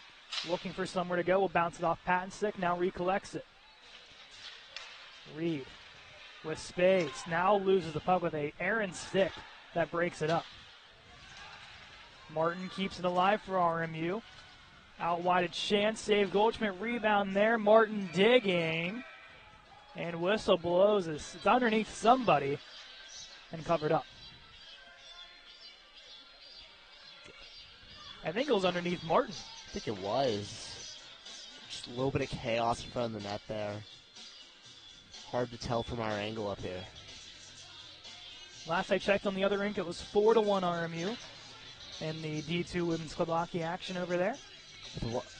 Looking for somewhere to go. Will bounce it off Pattenstick. Now recollects it. Reed with space. Now loses the puck with a errant stick that breaks it up. Martin keeps it alive for RMU. Out wide at Chance. Save Goldschmidt. Rebound there. Martin digging. And whistle blows. It's underneath somebody and covered up. I think it was underneath Martin. I think it was. Just a little bit of chaos in front of the net there. Hard to tell from our angle up here. Last I checked on the other rink, it was 4-1 RMU in the D2 Women's Club Hockey action over there.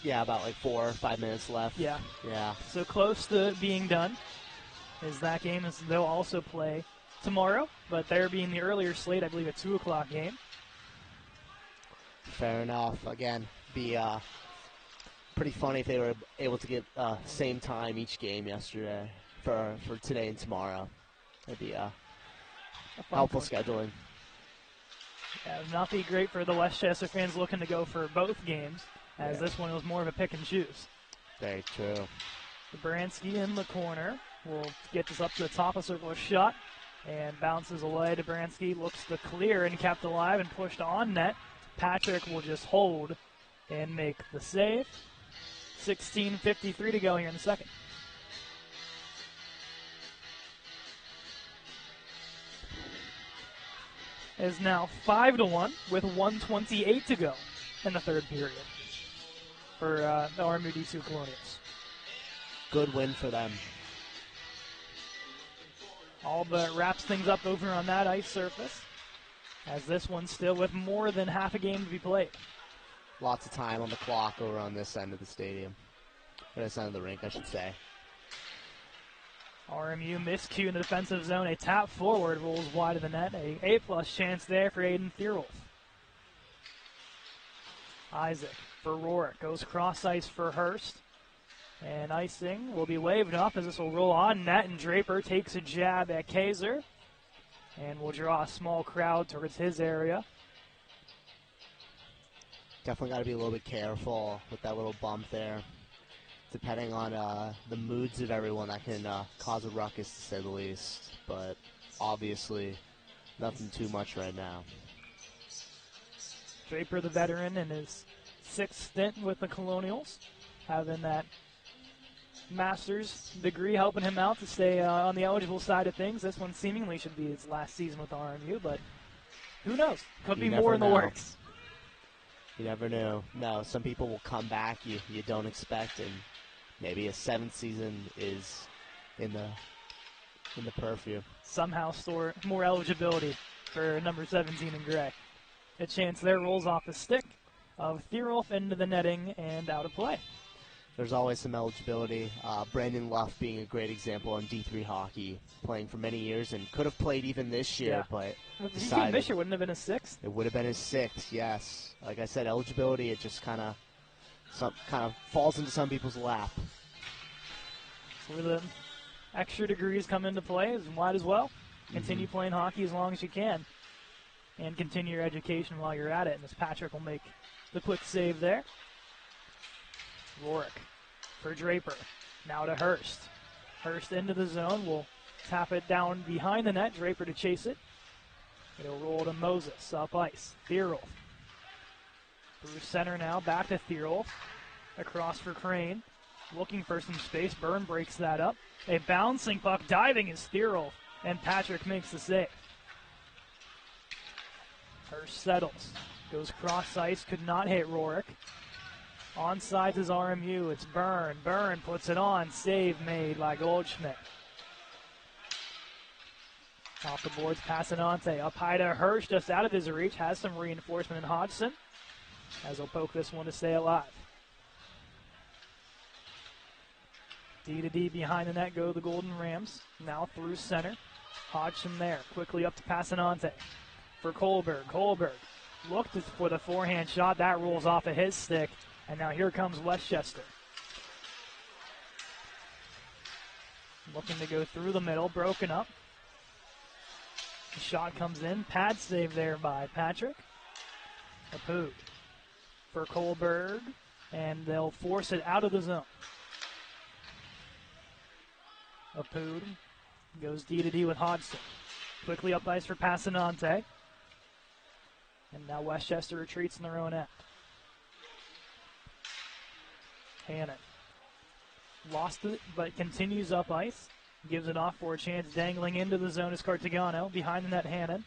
Yeah, about like 4 or 5 minutes left. Yeah. Yeah. So close to being done. Is that game is they'll also play tomorrow, but they're being the earlier slate, I believe, a 2 o'clock game. Fair enough. Again, be pretty funny if they were able to get same time each game yesterday for today and tomorrow. It'd be helpful scheduling. Yeah, not be great for the Westchester fans looking to go for both games, as this one was more of a pick and choose. Very true. Dobransky in the corner will get this up to the top of circle shot and bounces away. Dobransky looks to clear and kept alive and pushed on net. Patrick will just hold and make the save. 16:53 to go here in the second. Is now 5-1 with 1:28 to go in the third period for the RMU D2 Colonials. Good win for them. All but wraps things up over on that ice surface, as this one still with more than half a game to be played. Lots of time on the clock over on this end of the stadium. Or this end of the rink, I should say. RMU miscue in the defensive zone. A tap forward rolls wide of the net. A A-plus chance there for Aiden Thierolf. Isaac for Rourke. Goes cross ice for Hurst. And icing will be waved off as this will roll on net. And Draper takes a jab at Kaiser. And will draw a small crowd towards his area. Definitely got to be a little bit careful with that little bump there. Depending on the moods of everyone, that can cause a ruckus, to say the least. But obviously, nothing too much right now. Draper, the veteran, in his 6th stint with the Colonials, having that master's degree helping him out to stay on the eligible side of things. This one seemingly should be his last season with RMU, but who knows? Could be more in the works. You never know. No, some people will come back you don't expect, and maybe a 7th season is in the purview. Somehow store more eligibility for number 17 in gray. A chance there rolls off the stick of Thierolf into the netting and out of play. There's always some eligibility. Brandon Luff being a great example in D3 hockey, playing for many years and could have played even this year, but decided this year wouldn't have been a 6th. It would have been his 6th, yes. Like I said, eligibility, it just kind of falls into some people's lap. So where the extra degrees come into play, might as well continue playing hockey as long as you can and continue your education while you're at it. And as Patrick will make the quick save there. Rourke for Draper. Now to Hurst. Hurst into the zone. Will tap it down behind the net. Draper to chase it. It'll roll to Moses. Up ice. Thierolf. Through center now. Back to Thierolf. Across for Crane. Looking for some space. Byrne breaks that up. A bouncing puck. Diving is Thierolf. And Patrick makes the save. Hurst settles. Goes cross ice. Could not hit Rourke. Onsides is RMU. It's Byrne. Byrne puts it on. Save made by Goldschmidt. Off the boards, Passanante. Up high to Hirsch, just out of his reach. Has some reinforcement in Hodgson. As he'll poke this one to stay alive. D to D behind the net go the Golden Rams. Now through center. Hodgson there. Quickly up to Passanante. For Kohlberg. Kohlberg looked for the forehand shot. That rolls off of his stick. And now here comes Westchester. Looking to go through the middle, broken up. The shot comes in. Pad save there by Patrick. Apood for Kohlberg. And they'll force it out of the zone. Apood goes D-to-D with Hodgson. Quickly up ice for Passanante. And now Westchester retreats in their own end. Hannon lost it, but continues up ice. Gives it off for a chance. Dangling into the zone is Cartagano. Behind the net, Hannon.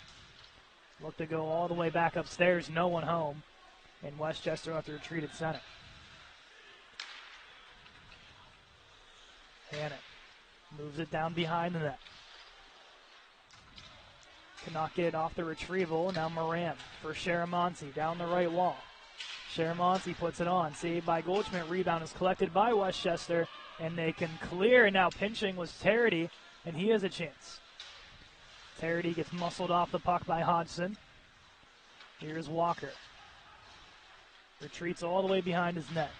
Look to go all the way back upstairs. No one home. And Westchester will have to retreat at center. Hannon moves it down behind the net. Cannot get it off the retrieval. Now Moran for Sharamonte down the right wall. Sharamonte puts it on. Saved by Goldschmidt. Rebound is collected by Westchester. And they can clear. And now pinching was Terity. And he has a chance. Terity gets muscled off the puck by Hodgson. Here's Walker. Retreats all the way behind his net.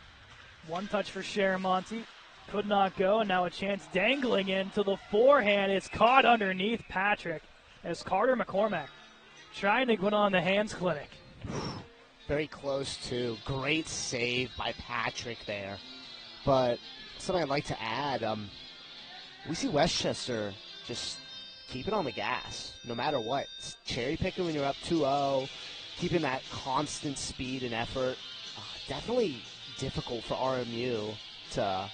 One touch for Sharamonte. Could not go. And now a chance dangling into the forehand. It's caught underneath Patrick as Carter McCormack trying to put on the hands clinic. Very close to. Great save by Patrick there. But something I'd like to add, we see Westchester just keep it on the gas no matter what. It's cherry picking when you're up 2-0, keeping that constant speed and effort. Definitely difficult for RMU to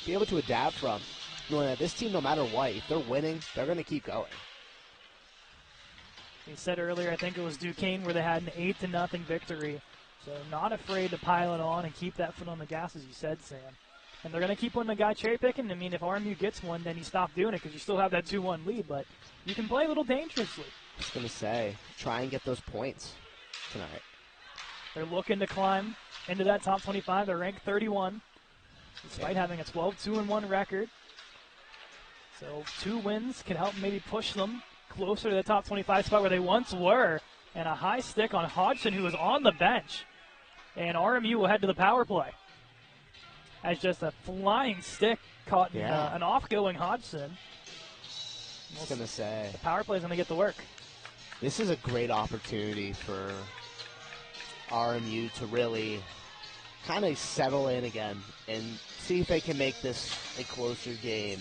be able to adapt from. Knowing that this team, no matter what, if they're winning, they're going to keep going. We said earlier, I think it was Duquesne, where they had an 8-0 victory. So not afraid to pile it on and keep that foot on the gas, as you said, Sam. And they're going to keep on the guy cherry picking. I mean, if RMU gets one, then you stop doing it because you still have that 2-1 lead. But you can play a little dangerously. I was going to say, try and get those points tonight. They're looking to climb into that top 25. They're ranked 31, despite having a 12-2-1 record. So 2 wins can help maybe push them closer to the top 25 spot where they once were. And a high stick on Hodgson, who was on the bench. And RMU will head to the power play. As just a flying stick caught in an off-going Hodgson. I was going to say. The power play is going to get the work. This is a great opportunity for RMU to really kind of settle in again and see if they can make this a closer game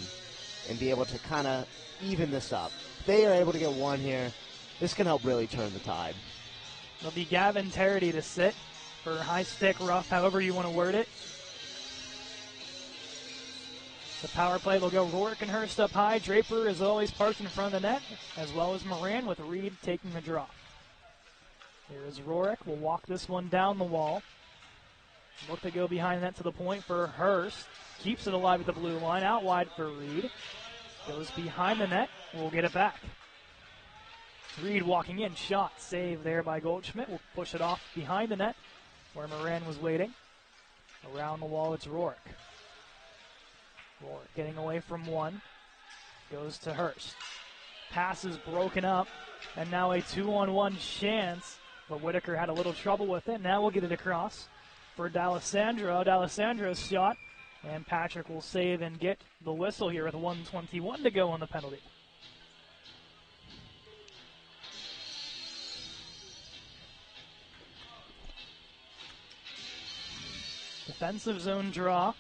and be able to kind of even this up. If they are able to get one here, this can help really turn the tide. It'll be Gavin Terity to sit for high stick, rough, however you want to word it. The power play will go Rourke and Hurst up high. Draper is always parked in front of the net, as well as Moran, with Reed taking the draw. Here is Rourke. Will walk this one down the wall. Look to go behind the net to the point for Hurst. Keeps it alive at the blue line. Out wide for Reed. Goes behind the net. We'll get it back. Reed walking in. Shot. Save there by Goldschmidt. We'll push it off behind the net where Moran was waiting. Around the wall, it's Rourke. Rourke getting away from one. Goes to Hurst. Pass is broken up. And now a 2-on-1 chance. But Whitaker had a little trouble with it. Now we'll get it across for D'Alessandro. D'Alessandro's shot. And Patrick will save and get the whistle here with 1:21 to go on the penalty. Defensive zone draw.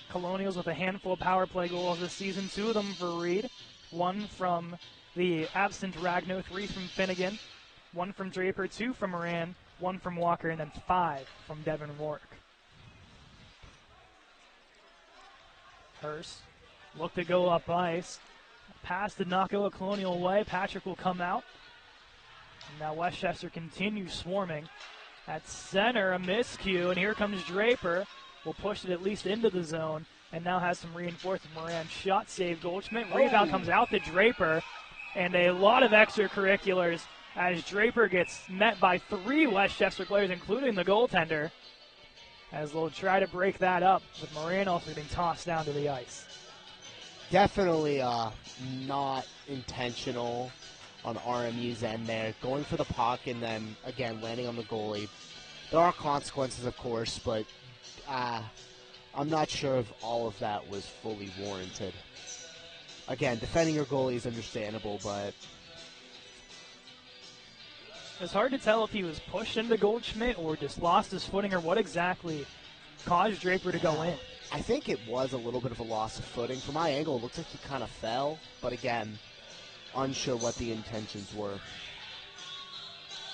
Colonials with a handful of power play goals this season. 2 of them for Reed. 1 from the absent Ragno, 3 from Finnegan. 1 from Draper, 2 from Moran, 1 from Walker, and then 5 from Devin Rourke. Hurst look to go up ice. Pass did not go a Colonial way. Patrick will come out. And now Westchester continues swarming. At center, a miscue, and here comes Draper. Will push it at least into the zone, and now has some reinforcement. Moran shot save Goldschmidt. Rebound comes out to Draper, and a lot of extracurriculars as Draper gets met by 3 Westchester players, including the goaltender, as they'll try to break that up, with Moran also getting tossed down to the ice. Definitely not intentional. on RMU's end there, going for the puck and then, again, landing on the goalie. There are consequences, of course, but I'm not sure if all of that was fully warranted. Again, defending your goalie is understandable, but it's hard to tell if he was pushed into Goldschmidt or just lost his footing or what exactly caused Draper to go in. I think it was a little bit of a loss of footing. From my angle, it looks like he kind of fell, but again, unsure what the intentions were.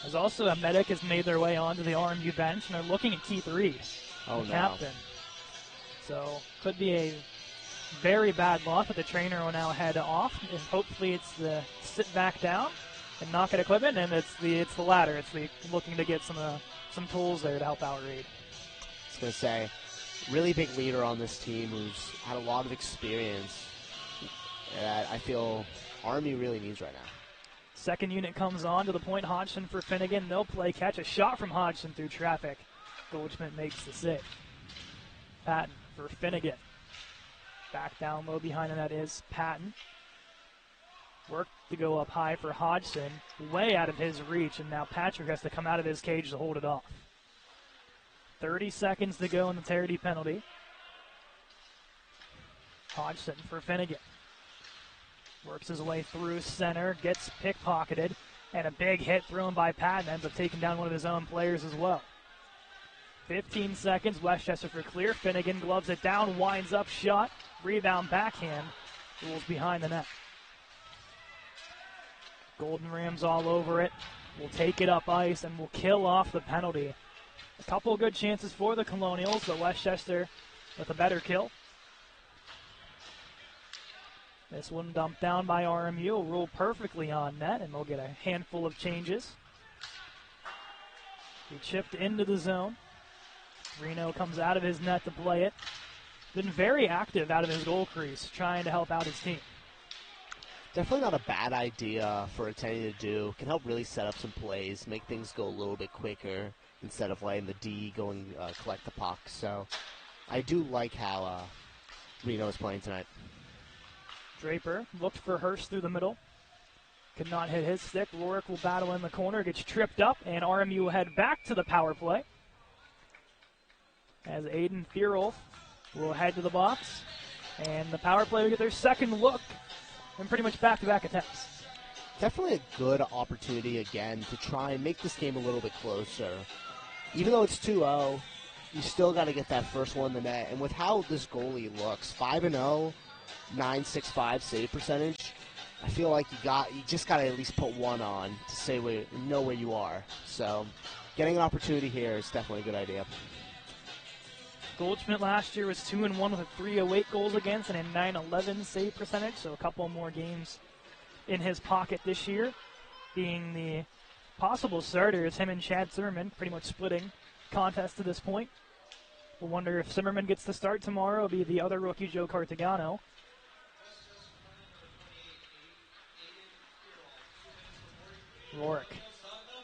There's also a medic has made their way onto the RMU bench, and they're looking at Keith Reed, the captain. So could be a very bad loss, but the trainer will now head off, and hopefully it's the sit back down and knock at equipment, and it's the latter. It's the looking to get some tools there to help out Reed. I was going to say, really big leader on this team who's had a lot of experience that I feel RMU really needs right now. Second unit comes on to the point. Hodgson for Finnegan. They'll play catch. A shot from Hodgson through traffic. Goldschmidt makes the save. Patton for Finnegan. Back down low behind the net is Patton. Work to go up high for Hodgson. Way out of his reach, and now Patrick has to come out of his cage to hold it off. 30 seconds to go in the Tarity penalty. Hodgson for Finnegan. Works his way through center, gets pickpocketed, and a big hit thrown by Patton ends up taking down one of his own players as well. 15 seconds, Westchester for clear. Finnegan gloves it down, winds up, shot, rebound, backhand, rolls behind the net. Golden Rams all over it. Will take it up ice and will kill off the penalty. A couple good chances for the Colonials, but Westchester with a better kill. This one dumped down by RMU will rule perfectly on net, and we'll get a handful of changes. He chipped into the zone. Reno comes out of his net to play it. Been very active out of his goal crease, trying to help out his team. Definitely not a bad idea for Attendee to do. Can help really set up some plays, make things go a little bit quicker instead of letting the D go and collect the puck. So I do like how Reno is playing tonight. Draper looked for Hurst through the middle. Could not hit his stick. Rourke will battle in the corner, gets tripped up, and RMU will head back to the power play. As Aiden Thierolf will head to the box. And the power play will get their second look and pretty much back-to-back attempts. Definitely a good opportunity again to try and make this game a little bit closer. Even though it's 2-0, you still got to get that first one in the net. And with how this goalie looks, 5-0, 9.65 save percentage, I feel like you just got to at least put one on to say know where you are. So getting an opportunity here is definitely a good idea. Goldschmidt last year was 2-1 with a 3.08 goals against and a 9.11 save percentage, so a couple more games in his pocket this year. Being the possible starter is him and Chad Zimmerman, pretty much splitting contest to this point. We'll wonder if Zimmerman gets the start tomorrow. It'll be the other rookie, Joe Cartagano. Rourke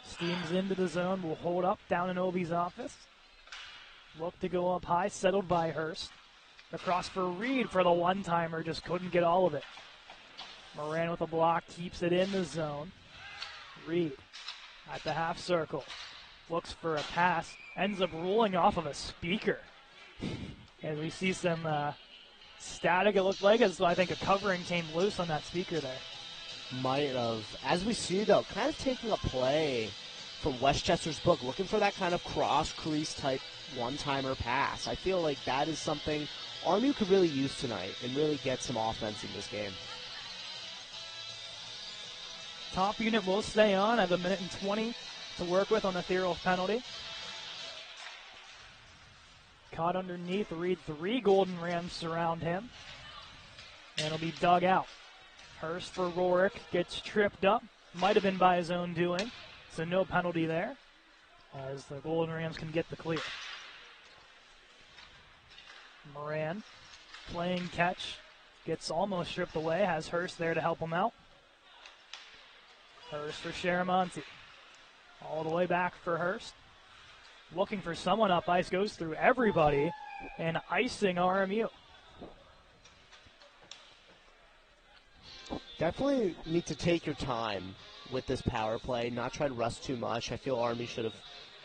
steams into the zone, will hold up down in Obi's office. Look to go up high, settled by Hurst. Across for Reed for the one-timer, just couldn't get all of it. Moran with a block, keeps it in the zone. Reed at the half circle. Looks for a pass, ends up rolling off of a speaker. And we see some static, it looked like, as I think a covering came loose on that speaker there. Might have. As we see, though, kind of taking a play from Westchester's book, looking for that kind of cross-crease type one-timer pass. I feel like that is something RMU could really use tonight and really get some offense in this game. Top unit will stay on. I have 1:20 to work with on the Thierolf penalty. Caught underneath. Reed, 3 Golden Rams surround him. And it'll be dug out. Hurst for Rourke gets tripped up. Might have been by his own doing. So no penalty there as the Golden Rams can get the clear. Moran playing catch. Gets almost stripped away. Has Hurst there to help him out. Hurst for Sharamonte. All the way back for Hurst. Looking for someone up ice. Goes through everybody and icing RMU. Definitely need to take your time with this power play, not try to rust too much. I feel RMU should have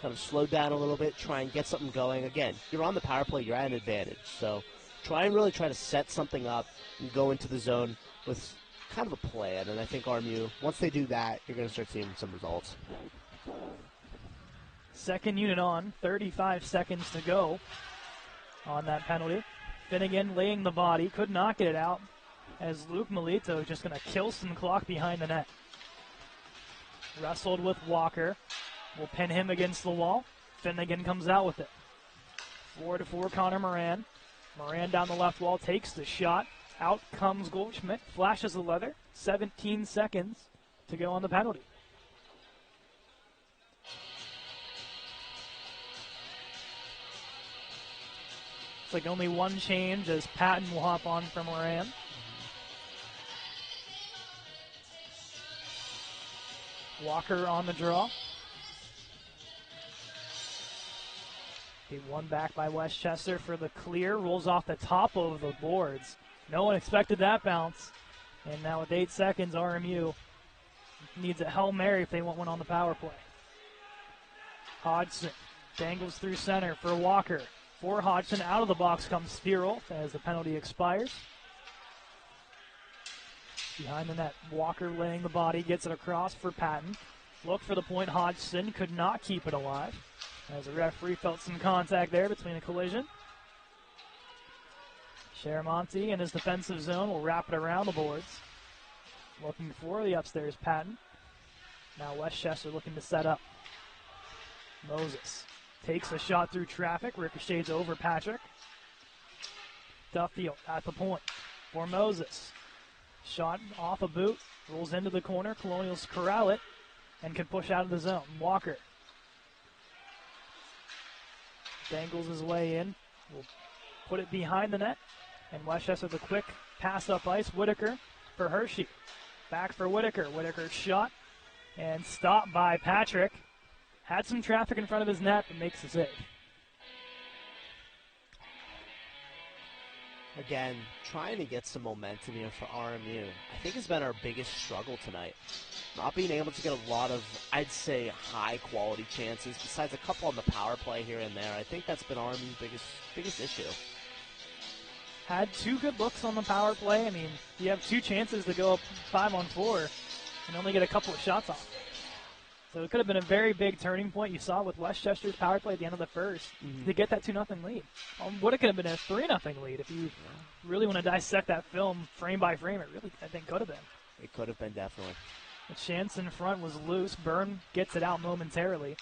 kind of slowed down a little bit, try and get something going. Again, you're on the power play, you're at an advantage. So really try to set something up and go into the zone with kind of a plan. And I think RMU, once they do that, you're going to start seeing some results. Second unit on, 35 seconds to go on that penalty. Finnegan laying the body, could not get it out as Luke Melito just going to kill some clock behind the net. Wrestled with Walker. Will pin him against the wall. Finnegan comes out with it. 4-4 Connor Moran. Moran down the left wall, takes the shot. Out comes Goldschmidt, flashes the leather. 17 seconds to go on the penalty. It's like only one change as Patton will hop on for Moran. Walker on the draw. Be won back by Westchester for the clear. Rolls off the top of the boards. No one expected that bounce. And now with 8 seconds, RMU needs a Hail Mary if they want one on the power play. Hodgson dangles through center for Walker. For Hodgson, out of the box comes Spirel as the penalty expires. Behind the net, Walker laying the body, gets it across for Patton. Look for the point, Hodgson could not keep it alive as the referee felt some contact there between a collision. Sharamonte in his defensive zone will wrap it around the boards. Looking for the upstairs Patton. Now Westchester looking to set up. Moses takes a shot through traffic, ricochets over Patrick. Duffield at the point for Moses. Shot off a boot, rolls into the corner. Colonials corral it and can push out of the zone. Walker dangles his way in. Will put it behind the net. And Westchester with a quick pass up ice. Whitaker for Hershey. Back for Whitaker. Whitaker's shot and stopped by Patrick. Had some traffic in front of his net, but makes the save. Again, trying to get some momentum here for RMU. I think it's been our biggest struggle tonight. Not being able to get a lot of, I'd say, high-quality chances, besides a couple on the power play here and there. I think that's been RMU's biggest issue. Had 2 good looks on the power play. I mean, you have 2 chances to go up 5-on-4 and only get a couple of shots off. So it could have been a very big turning point. You saw with Westchester's power play at the end of the first to get that 2-0 lead. What it could have been a 3-0 lead if you really want to dissect that film frame by frame. It really, I think, could have been. It could have been, definitely. The chance in front was loose. Byrne gets it out momentarily.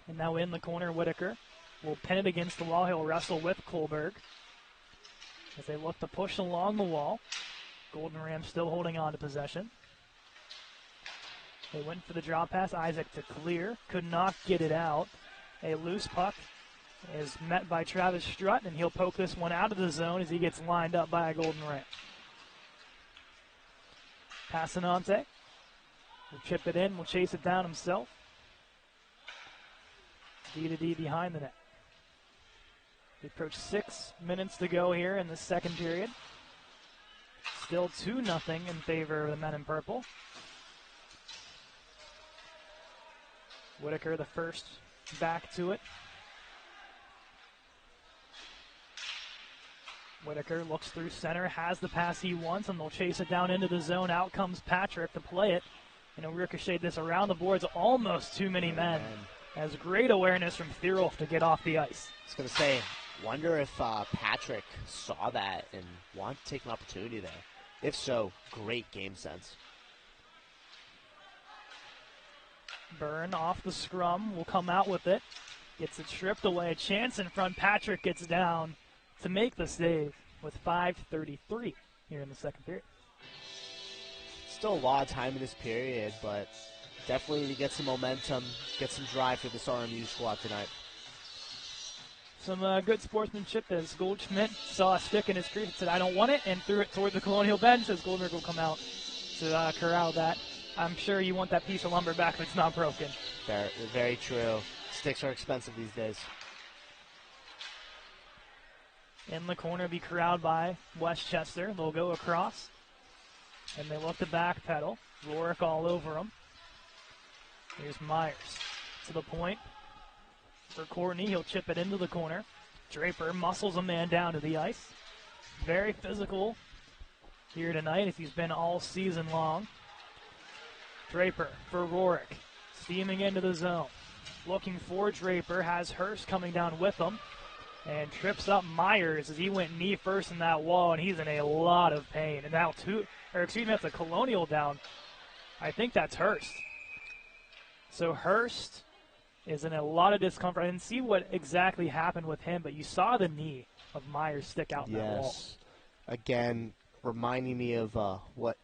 And now in the corner, Whitaker will pin it against the wall. He'll wrestle with Kohlberg as they look to push along the wall. Golden Rams still holding on to possession. They went for the draw pass. Isaac to clear. Could not get it out. A loose puck is met by Travis Strutt, and he'll poke this one out of the zone as he gets lined up by a Golden Ram. Passanante will chip it in. Will chase it down himself. D-to-D behind the net. We approach 6 minutes to go here in the second period. Still 2-0 in favor of the men in purple. Whitaker the first back to it. Whitaker looks through center, has the pass he wants, and they'll chase it down into the zone. Out comes Patrick to play it. And he'll ricochet this around the boards. Almost too many men. Has great awareness from Thierolf to get off the ice. I was going to say, wonder if Patrick saw that and wanted to take an opportunity there. If so, great game sense. Byrne off the scrum, will come out with it. Gets it stripped away. A chance in front. Patrick gets down to make the save with 5:33 here in the second period. Still a lot of time in this period, but definitely need to get some momentum, get some drive for this RMU squad tonight. Some good sportsmanship as Goldschmidt saw a stick in his crease and said, "I don't want it," and threw it toward the Colonial bench as Goldberg will come out to corral that. I'm sure you want that piece of lumber back if it's not broken. Very true. Sticks are expensive these days. In the corner, be corralled by Westchester. They'll go across, and they look to backpedal. Rourke all over him. Here's Myers to the point. For Courtney, he'll chip it into the corner. Draper muscles a man down to the ice. Very physical here tonight, as he's been all season long. Draper for Rourke, steaming into the zone. Looking for Draper, has Hurst coming down with him, and trips up Myers as he went knee first in that wall, and he's in a lot of pain. And now that's a Colonial down. I think that's Hurst. So Hurst is in a lot of discomfort. I didn't see what exactly happened with him, but you saw the knee of Myers stick out in that wall. Yes. Again, reminding me of what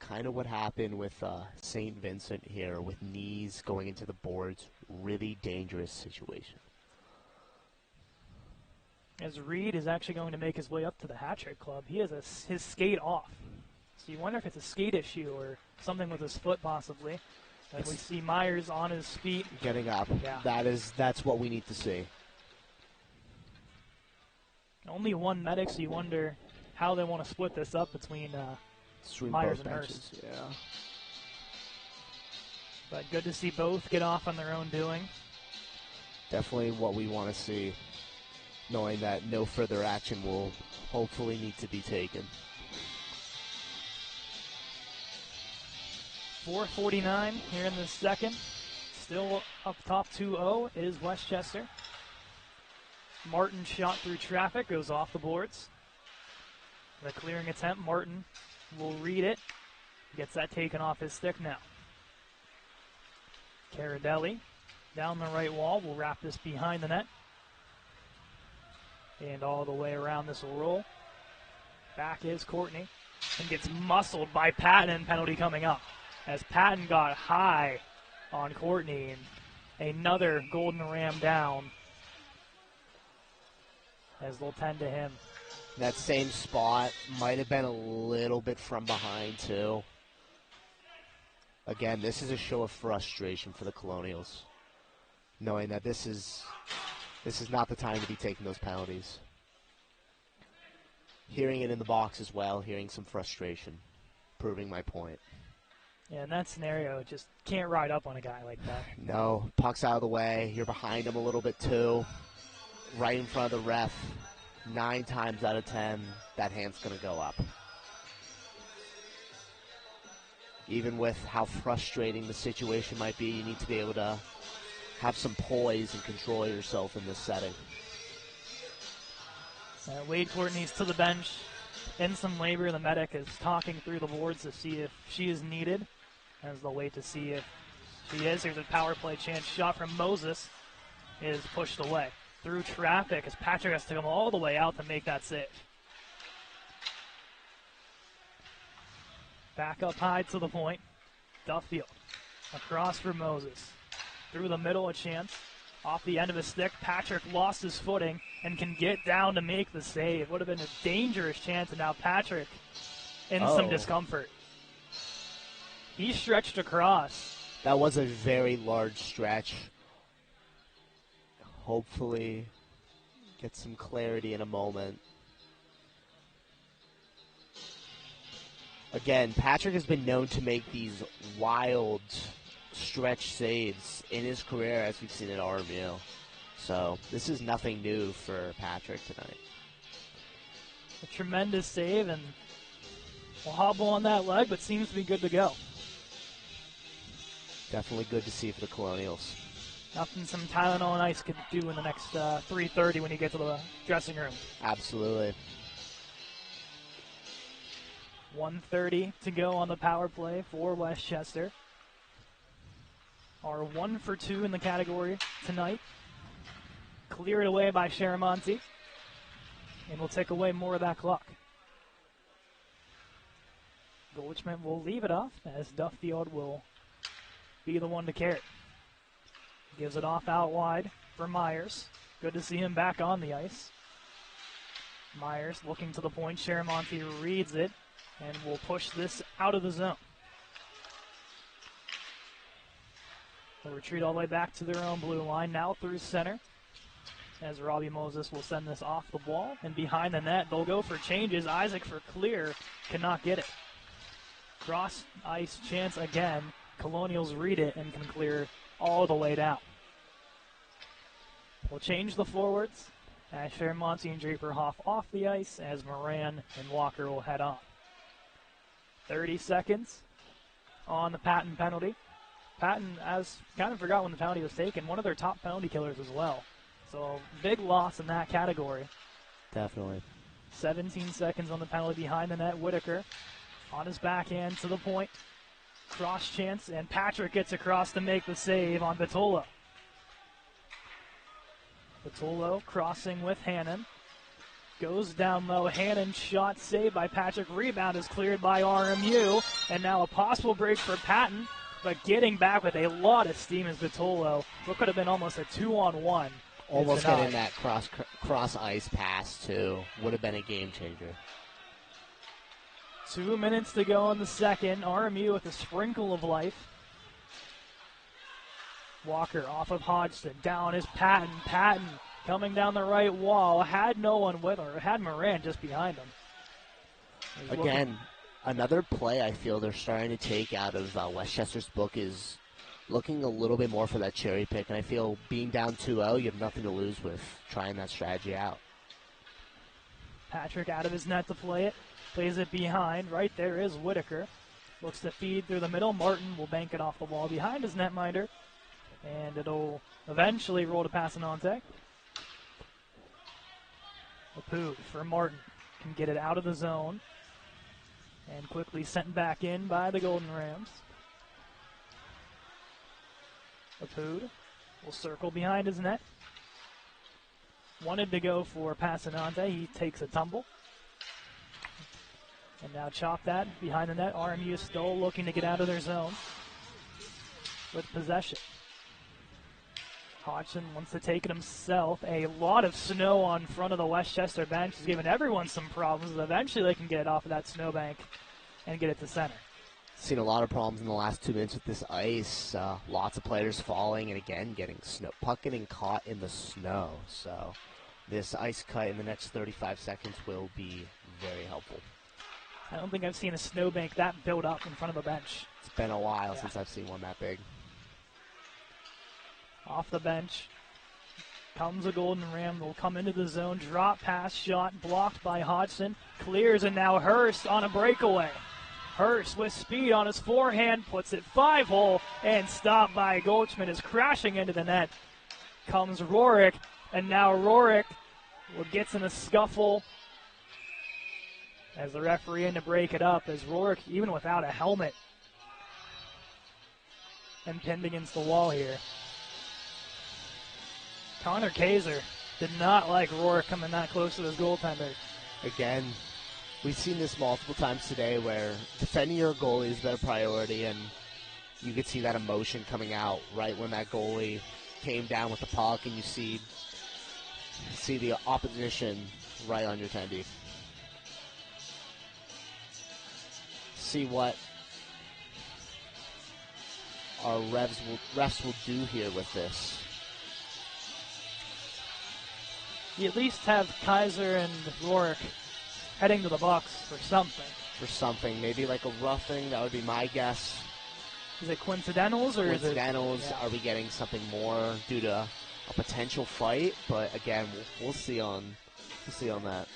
happened with St. Vincent here, with knees going into the boards. Really dangerous situation. As Reed is actually going to make his way up to the hat trick club, he has his skate off. So you wonder if it's a skate issue or something with his foot possibly. And we see Myers on his feet. Getting up. Yeah. That's what we need to see. Only one medic, so you wonder how they want to split this up between Myers and Hurst. Yeah. But good to see both get off on their own doing. Definitely what we want to see, knowing that no further action will hopefully need to be taken. 4:49 here in the second. Still up top 2-0 is Westchester. Martin shot through traffic, goes off the boards. The clearing attempt, Martin will read it. Gets that taken off his stick now. Caradelli down the right wall, will wrap this behind the net. And all the way around this will roll. Back is Courtney, and gets muscled by Patton, and penalty coming up. As Patton got high on Courtney, and another Golden Ram down as they'll tend to him. That same spot might have been a little bit from behind too. Again, this is a show of frustration for the Colonials, knowing that this is not the time to be taking those penalties. Hearing it in the box as well, hearing some frustration, proving my point. Yeah, in that scenario, just can't ride up on a guy like that. No, puck's out of the way. You're behind him a little bit too. Right in front of the ref. 9 times out of 10, that hand's going to go up. Even with how frustrating the situation might be, you need to be able to have some poise and control yourself in this setting. Wade Courtney's to the bench. In some labor, the medic is talking through the boards to see if she is needed, as they'll wait to see if she is. Here's a power play chance. Shot from Moses is pushed away through traffic as Patrick has to come all the way out to make that save. Back up high to the point. Duffield across for Moses. Through the middle, a chance. Off the end of his stick, Patrick lost his footing and can get down to make the save. Would have been a dangerous chance, and now Patrick in some discomfort. He stretched across. That was a very large stretch. Hopefully get some clarity in a moment. Again, Patrick has been known to make these wild stretch saves in his career, as we've seen at RMU. So this is nothing new for Patrick tonight. A tremendous save, and will hobble on that leg, but seems to be good to go. Definitely good to see for the Colonials. Nothing some Tylenol and ice could do in the next 3:30 when you get to the dressing room. Absolutely. 1:30 to go on the power play for Westchester. Are 1 for 2 in the category tonight. Cleared away by Sharamonte. And will take away more of that clock. Goldschmidt will leave it off as Duffield will be the one to carry it. Gives it off out wide for Myers. Good to see him back on the ice. Myers looking to the point. Sharamonte reads it and will push this out of the zone. They'll retreat all the way back to their own blue line, now through center, as Robbie Moses will send this off the wall. And behind the net, they'll go for changes. Isaac for clear, cannot get it. Cross ice chance again. Colonials read it and can clear all the way down. We'll change the forwards. Asher, Monty, and Draper Hoff off the ice as Moran and Walker will head on. 30 seconds on the Patton penalty. Patton, as kind of forgot when the penalty was taken, one of their top penalty killers as well. So big loss in that category. Definitely. 17 seconds on the penalty behind the net. Whitaker on his backhand to the point. Cross chance, and Patrick gets across to make the save on Vitolo. Vitolo crossing with Hannon. Goes down low. Hannon shot saved by Patrick. Rebound is cleared by RMU. And now a possible break for Patton. But getting back with a lot of steam is Vitolo. What could have been almost a 2-on-1. Almost getting that cross ice pass, too. Would have been a game changer. 2 minutes to go in the second. RMU with a sprinkle of life. Walker off of Hodgson. Down is Patton. Patton coming down the right wall. Had no one with her. Had Moran just behind him. Again, another play I feel they're starting to take out of Westchester's book is looking a little bit more for that cherry pick. And I feel being down 2-0, you have nothing to lose with trying that strategy out. Patrick out of his net to play it. Plays it behind. Right there is Whitaker. Looks to feed through the middle. Martin will bank it off the wall behind his netminder. And it'll eventually roll to Passanante. Lapoud for Martin. Can get it out of the zone. And quickly sent back in by the Golden Rams. Lapoud will circle behind his net. Wanted to go for Passanante. He takes a tumble. And now chop that behind the net. RMU is still looking to get out of their zone with possession. Hodgson wants to take it himself. A lot of snow on front of the Westchester bench has given everyone some problems. Eventually they can get it off of that snowbank and get it to center. Seen a lot of problems in the last 2 minutes with this ice. Lots of players falling and again getting puck getting caught in the snow. So this ice cut in the next 35 seconds will be very helpful. I don't think I've seen a snowbank that built up in front of a bench. It's been a while since I've seen one that big. Off the bench comes a Golden Ram. Will come into the zone. Drop pass shot blocked by Hodgson. Clears, and now Hurst on a breakaway. Hurst with speed on his forehand puts it 5-hole and stopped by Goldschmidt is crashing into the net. Comes Rorick, and now Rorick gets in a scuffle as the referee in to break it up as Rorick, even without a helmet, and pinned against the wall here. Connor Kaiser did not like Rourke coming that close to his goaltender. Again, we've seen this multiple times today where defending your goalie is their priority, and you could see that emotion coming out right when that goalie came down with the puck, and you see the opposition right on your tendy. See what our refs will do here with this. You at least have Kaiser and Rourke heading to the box for something. For something, maybe like a roughing, that would be my guess. Is it coincidentals or coincidentals? Is it, Are we getting something more due to a potential fight? But again, we'll see on that.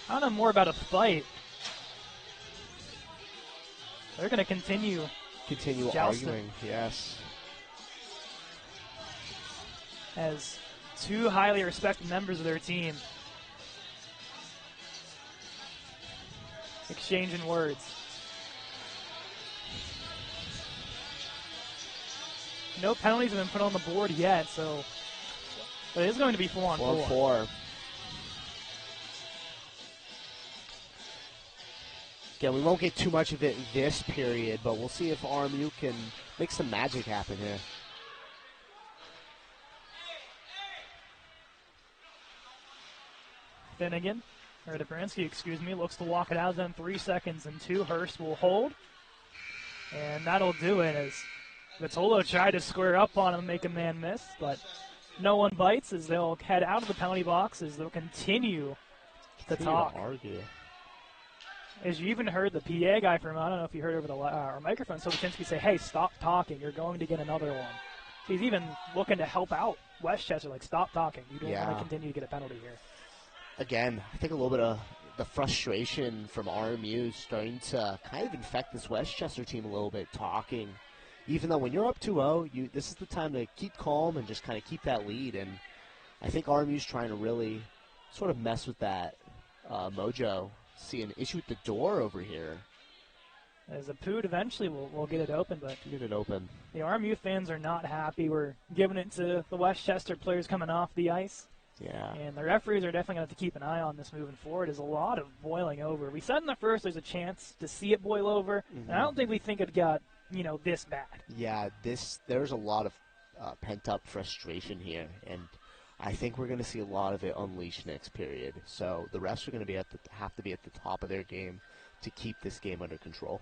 I don't know more about a fight. They're going to continue jousting. Arguing. Yes. As two highly respected members of their team exchanging words. No penalties have been put on the board yet, but it is going to be 4-on-4. 4-on-4. Again, we won't get too much of it in this period, but we'll see if RMU can make some magic happen here. Finnegan, or Dobransky, looks to walk it out in 3 seconds and 2. Hurst will hold. And that'll do it as Vitolo tried to square up on him and make a man miss, but no one bites as they'll head out of the penalty box as they'll continue to talk. Argue. As you even heard the PA guy from, I don't know if you heard over the our microphone, Sobocinski say, hey, stop talking. You're going to get another one. So he's even looking to help out Westchester, like, stop talking. You don't want to continue to get a penalty here. Again, I think a little bit of the frustration from RMU is starting to kind of infect this Westchester team a little bit, talking. Even though when you're up 2-0, this is the time to keep calm and just kind of keep that lead. And I think RMU's trying to really sort of mess with that mojo. See an issue with the door over here. As a Poot eventually will get it open, but get it open. The RMU fans are not happy. We're giving it to the Westchester players coming off the ice. Yeah. And the referees are definitely going to have to keep an eye on this moving forward. There's a lot of boiling over. We said in the first there's a chance to see it boil over, and I don't think we think it got, this bad. Yeah, there's a lot of pent-up frustration here, and I think we're going to see a lot of it unleashed next period. So the refs are going to have to be at the top of their game to keep this game under control.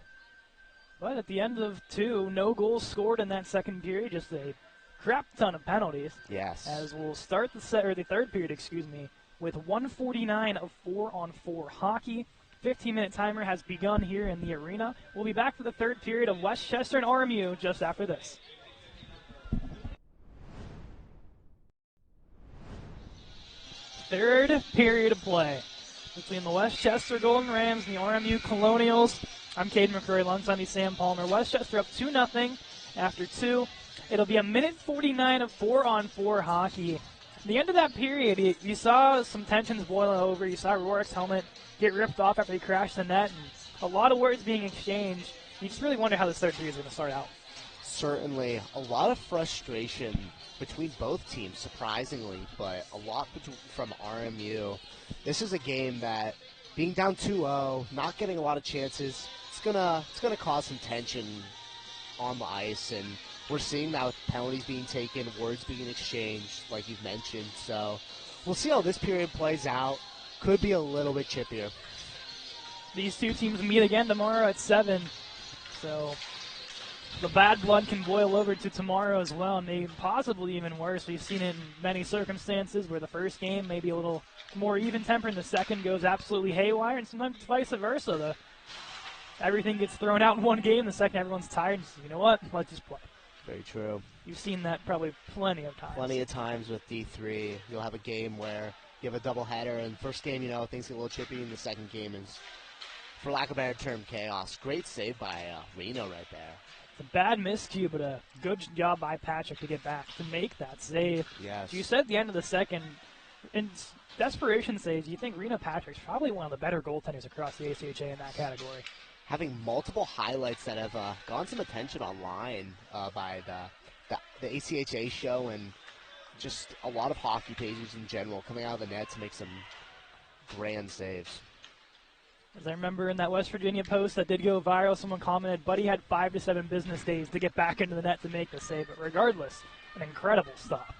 But at the end of 2, no goals scored in that second period, just a crap ton of penalties. Yes. As we'll start the third period, with 1:49 of 4-on-4 hockey. 15-minute timer has begun here in the arena. We'll be back for the third period of Westchester and RMU just after this. Third period of play between the Westchester Golden Rams and the RMU Colonials. I'm Caden McCrory, alongside me Sam Palmer. Westchester up 2-0 after 2. It'll be a minute 49 of 4-on-4 hockey. At the end of that period, you saw some tensions boiling over. You saw Rorick's helmet get ripped off after he crashed the net, and a lot of words being exchanged. You just really wonder how this third period is going to start out. Certainly, a lot of frustration between both teams, surprisingly, but a lot from RMU. This is a game that, being down 2-0, not getting a lot of chances, it's gonna cause some tension on the ice, and we're seeing that with penalties being taken, words being exchanged, like you've mentioned. So we'll see how this period plays out. Could be a little bit chippier. These two teams meet again tomorrow at 7. So the bad blood can boil over to tomorrow as well, and maybe possibly even worse. We've seen it in many circumstances where the first game may be a little more even-tempered and the second goes absolutely haywire, and sometimes vice versa. Everything gets thrown out in one game, the second everyone's tired and says, you know what, let's just play. Very true. You've seen that probably plenty of times. Plenty of times with D3. You'll have a game where you have a doubleheader, and first game, things get a little chippy, and the second game is, for lack of a better term, chaos. Great save by Reno right there. It's a bad miscue, but a good job by Patrick to get back to make that save. Yes. You said at the end of the second, in desperation saves, you think Reno Patrick's probably one of the better goaltenders across the ACHA in that category. Having multiple highlights that have gotten some attention online by the ACHA show, and just a lot of hockey pages in general coming out of the net to make some grand saves. As I remember in that West Virginia post that did go viral, someone commented, Buddy had 5 to 7 business days to get back into the net to make the save. But regardless, an incredible stop.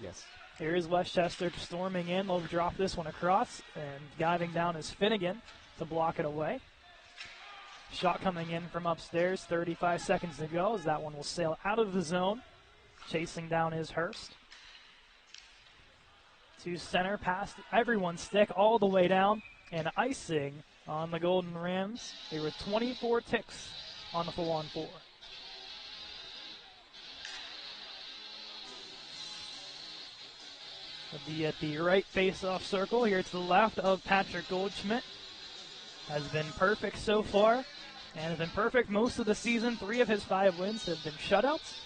Yes. Here is Westchester storming in. They'll drop this one across, and diving down is Finnegan to block it away. Shot coming in from upstairs, 35 seconds to go, as that one will sail out of the zone. Chasing down is Hurst. To center, past everyone's stick all the way down, and icing on the Golden Rams. There were 24 ticks on the 4-on-4. It'll be at the right face-off circle. Here to the left of Patrick Goldschmidt. Has been perfect so far, and has been perfect most of the season. 3 of his 5 wins have been shutouts,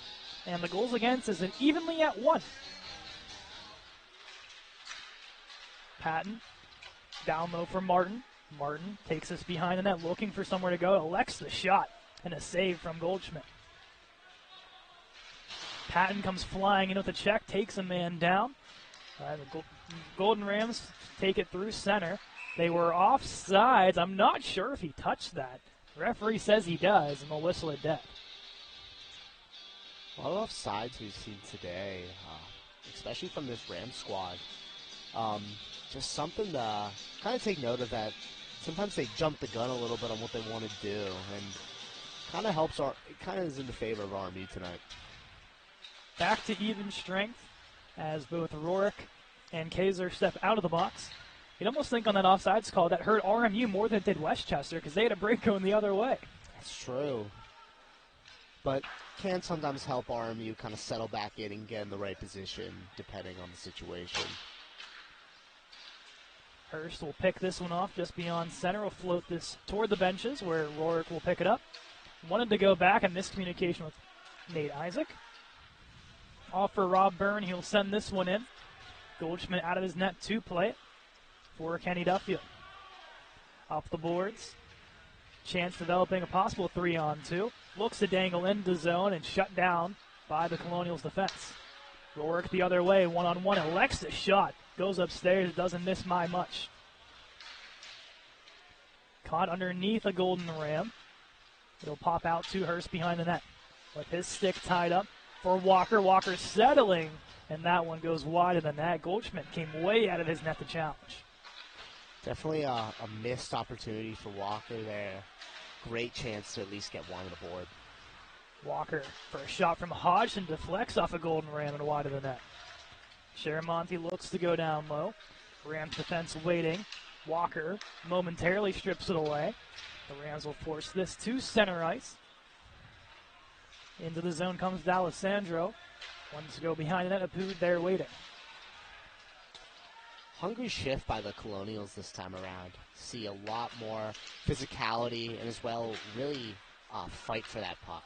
and the goals against is evenly at 1. Patton, down low for Martin. Martin takes us behind the net, looking for somewhere to go. Elects the shot, and a save from Goldschmidt. Patton comes flying in with a check, takes a man down. The Golden Rams take it through center. They were offsides. I'm not sure if he touched that. The referee says he does, and they'll whistle it dead. A lot of offsides we've seen today, especially from this Rams squad. Just something to kind of take note of, that sometimes they jump the gun a little bit on what they want to do, and kind of helps it kind of is in the favor of RMU tonight. Back to even strength as both Rourke and Kaiser step out of the box. You'd almost think on that offsides call that hurt RMU more than it did Westchester because they had a break going the other way. That's true. But can sometimes help RMU kind of settle back in and get in the right position depending on the situation. Hurst will pick this one off just beyond center. Will float this toward the benches where Rourke will pick it up. Wanted to go back, and miscommunication with Nate Isaac. Off for Rob Byrne. He'll send this one in. Goldschmidt out of his net to play it for Kenny Duffield. Off the boards. Chance developing a possible 3-on-2. Looks to dangle into zone and shut down by the Colonials defense. Rourke the other way, one-on-one, elects the shot. Goes upstairs, doesn't miss by much. Caught underneath a Golden Ram. It'll pop out to Hurst behind the net. With his stick tied up for Walker. Walker settling, and that one goes wide of the net. Goldschmidt came way out of his net to challenge. Definitely a missed opportunity for Walker there. Great chance to at least get one on the board. Walker for a shot from Hodgson, deflects off a Golden Ram and wide of the net. Sharamonte looks to go down low. Rams defense waiting. Walker momentarily strips it away. The Rams will force this to center ice. Into the zone comes D'Alessandro. Wants to go behind the net. Apud there waiting. Hungry shift by the Colonials this time around. See a lot more physicality and as well really fight for that puck.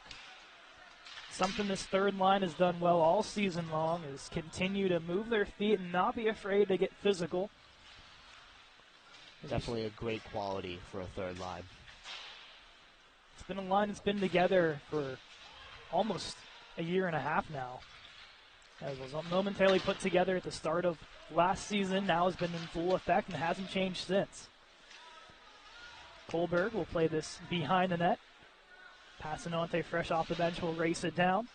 Something this third line has done well all season long is continue to move their feet and not be afraid to get physical. Definitely a great quality for a third line. It's been a line that's been together for almost a year and a half now. It was momentarily put together at the start of last season, now has been in full effect and hasn't changed since. Kohlberg will play this behind the net. Passanante, fresh off the bench, will race it down.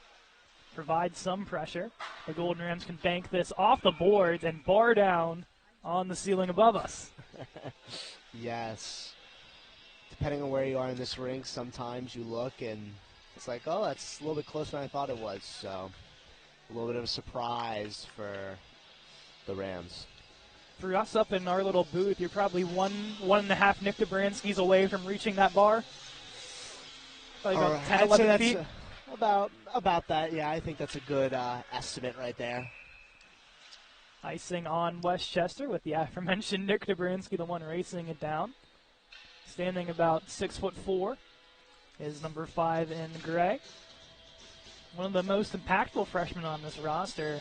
Provide some pressure. The Golden Rams can bank this off the boards and bar down on the ceiling above us. Yes. Depending on where you are in this rink, sometimes you look and it's like, oh, that's a little bit closer than I thought it was. So a little bit of a surprise for the Rams. For us up in our little booth, you're probably one and a half Nick Dobranskis away from reaching that bar. Probably about 10, 11 feet. About that, yeah. I think that's a good estimate right there. Icing on Westchester with the aforementioned Nick Dobranski, the one racing it down. Standing about 6'4" is number 5 in gray. One of the most impactful freshmen on this roster.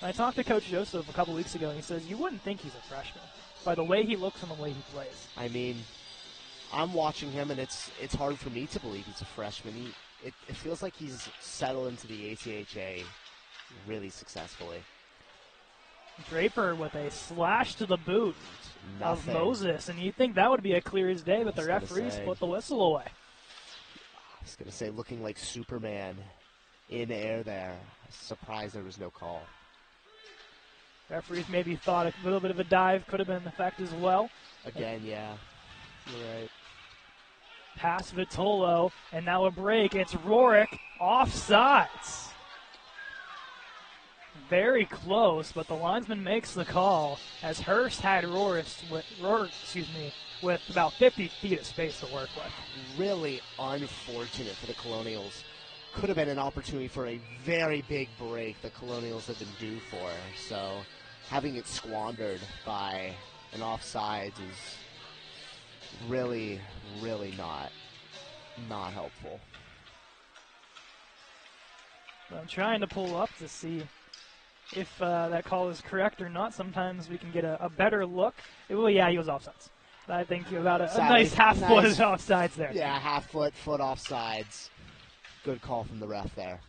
I talked to Coach Joseph a couple weeks ago, and he says you wouldn't think he's a freshman by the way he looks and the way he plays. I mean, I'm watching him, and it's hard for me to believe he's a freshman. It feels like he's settled into the ACHA really successfully. Draper with a slash to the boot of Moses, and you'd think that would be a clear as day, but the referees put the whistle away. I was going to say, looking like Superman in air there. Surprised there was no call. Referees maybe thought a little bit of a dive could have been in effect as well. Again, yeah, you're right. Pass Vitolo, and now a break. It's Rourke, offsides. Very close, but the linesman makes the call as Hurst had Rourke with about 50 feet of space to work with. Really unfortunate for the Colonials. Could have been an opportunity for a very big break the Colonials have been due for. So having it squandered by an offsides is really, really not helpful. I'm trying to pull up to see if that call is correct or not. Sometimes we can get a better look. Well, yeah, he was offsides. I think about a nice half-foot offsides there. Yeah, half-foot offsides. Good call from the ref there.